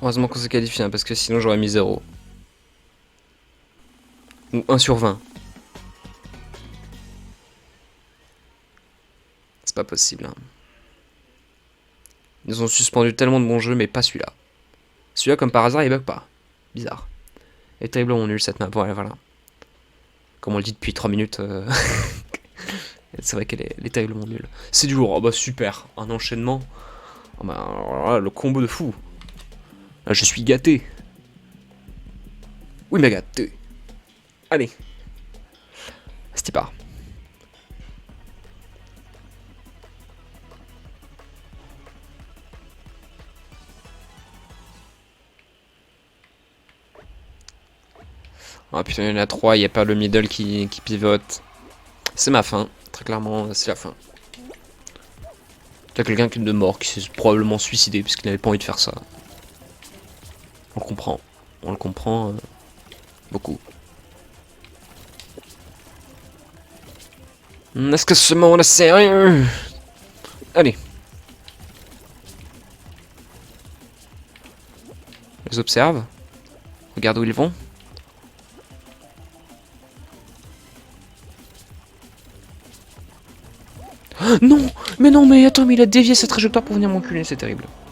Heureusement qu'on s'est qualifié, hein, parce que sinon j'aurais mis 0. Ou 1 sur 20. C'est pas possible, hein. Ils ont suspendu tellement de bons jeux, mais pas celui-là. Celui-là, comme par hasard, il bug pas. Bizarre. Elle est terriblement nulle cette map, ouais, voilà. Comme on le dit depuis 3 minutes, c'est vrai qu'elle est terriblement nulle. C'est du lourd, oh bah super, un enchaînement. Oh bah, alors là, le combo de fou. Là, je suis gâté. Oui, mais gâté. Allez. C'était pas. Ah putain, il y en a 3, il n'y a pas le middle qui pivote. C'est ma fin, très clairement, c'est la fin. Il y a quelqu'un qui est de mort, qui s'est probablement suicidé, puisqu'il n'avait pas envie de faire ça. On le comprend. On le comprend beaucoup. Est-ce que ce monde est sérieux? Allez. Je les observe. Regarde où ils vont. Non, mais attends, mais il a dévié sa trajectoire pour venir m'enculer, c'est terrible.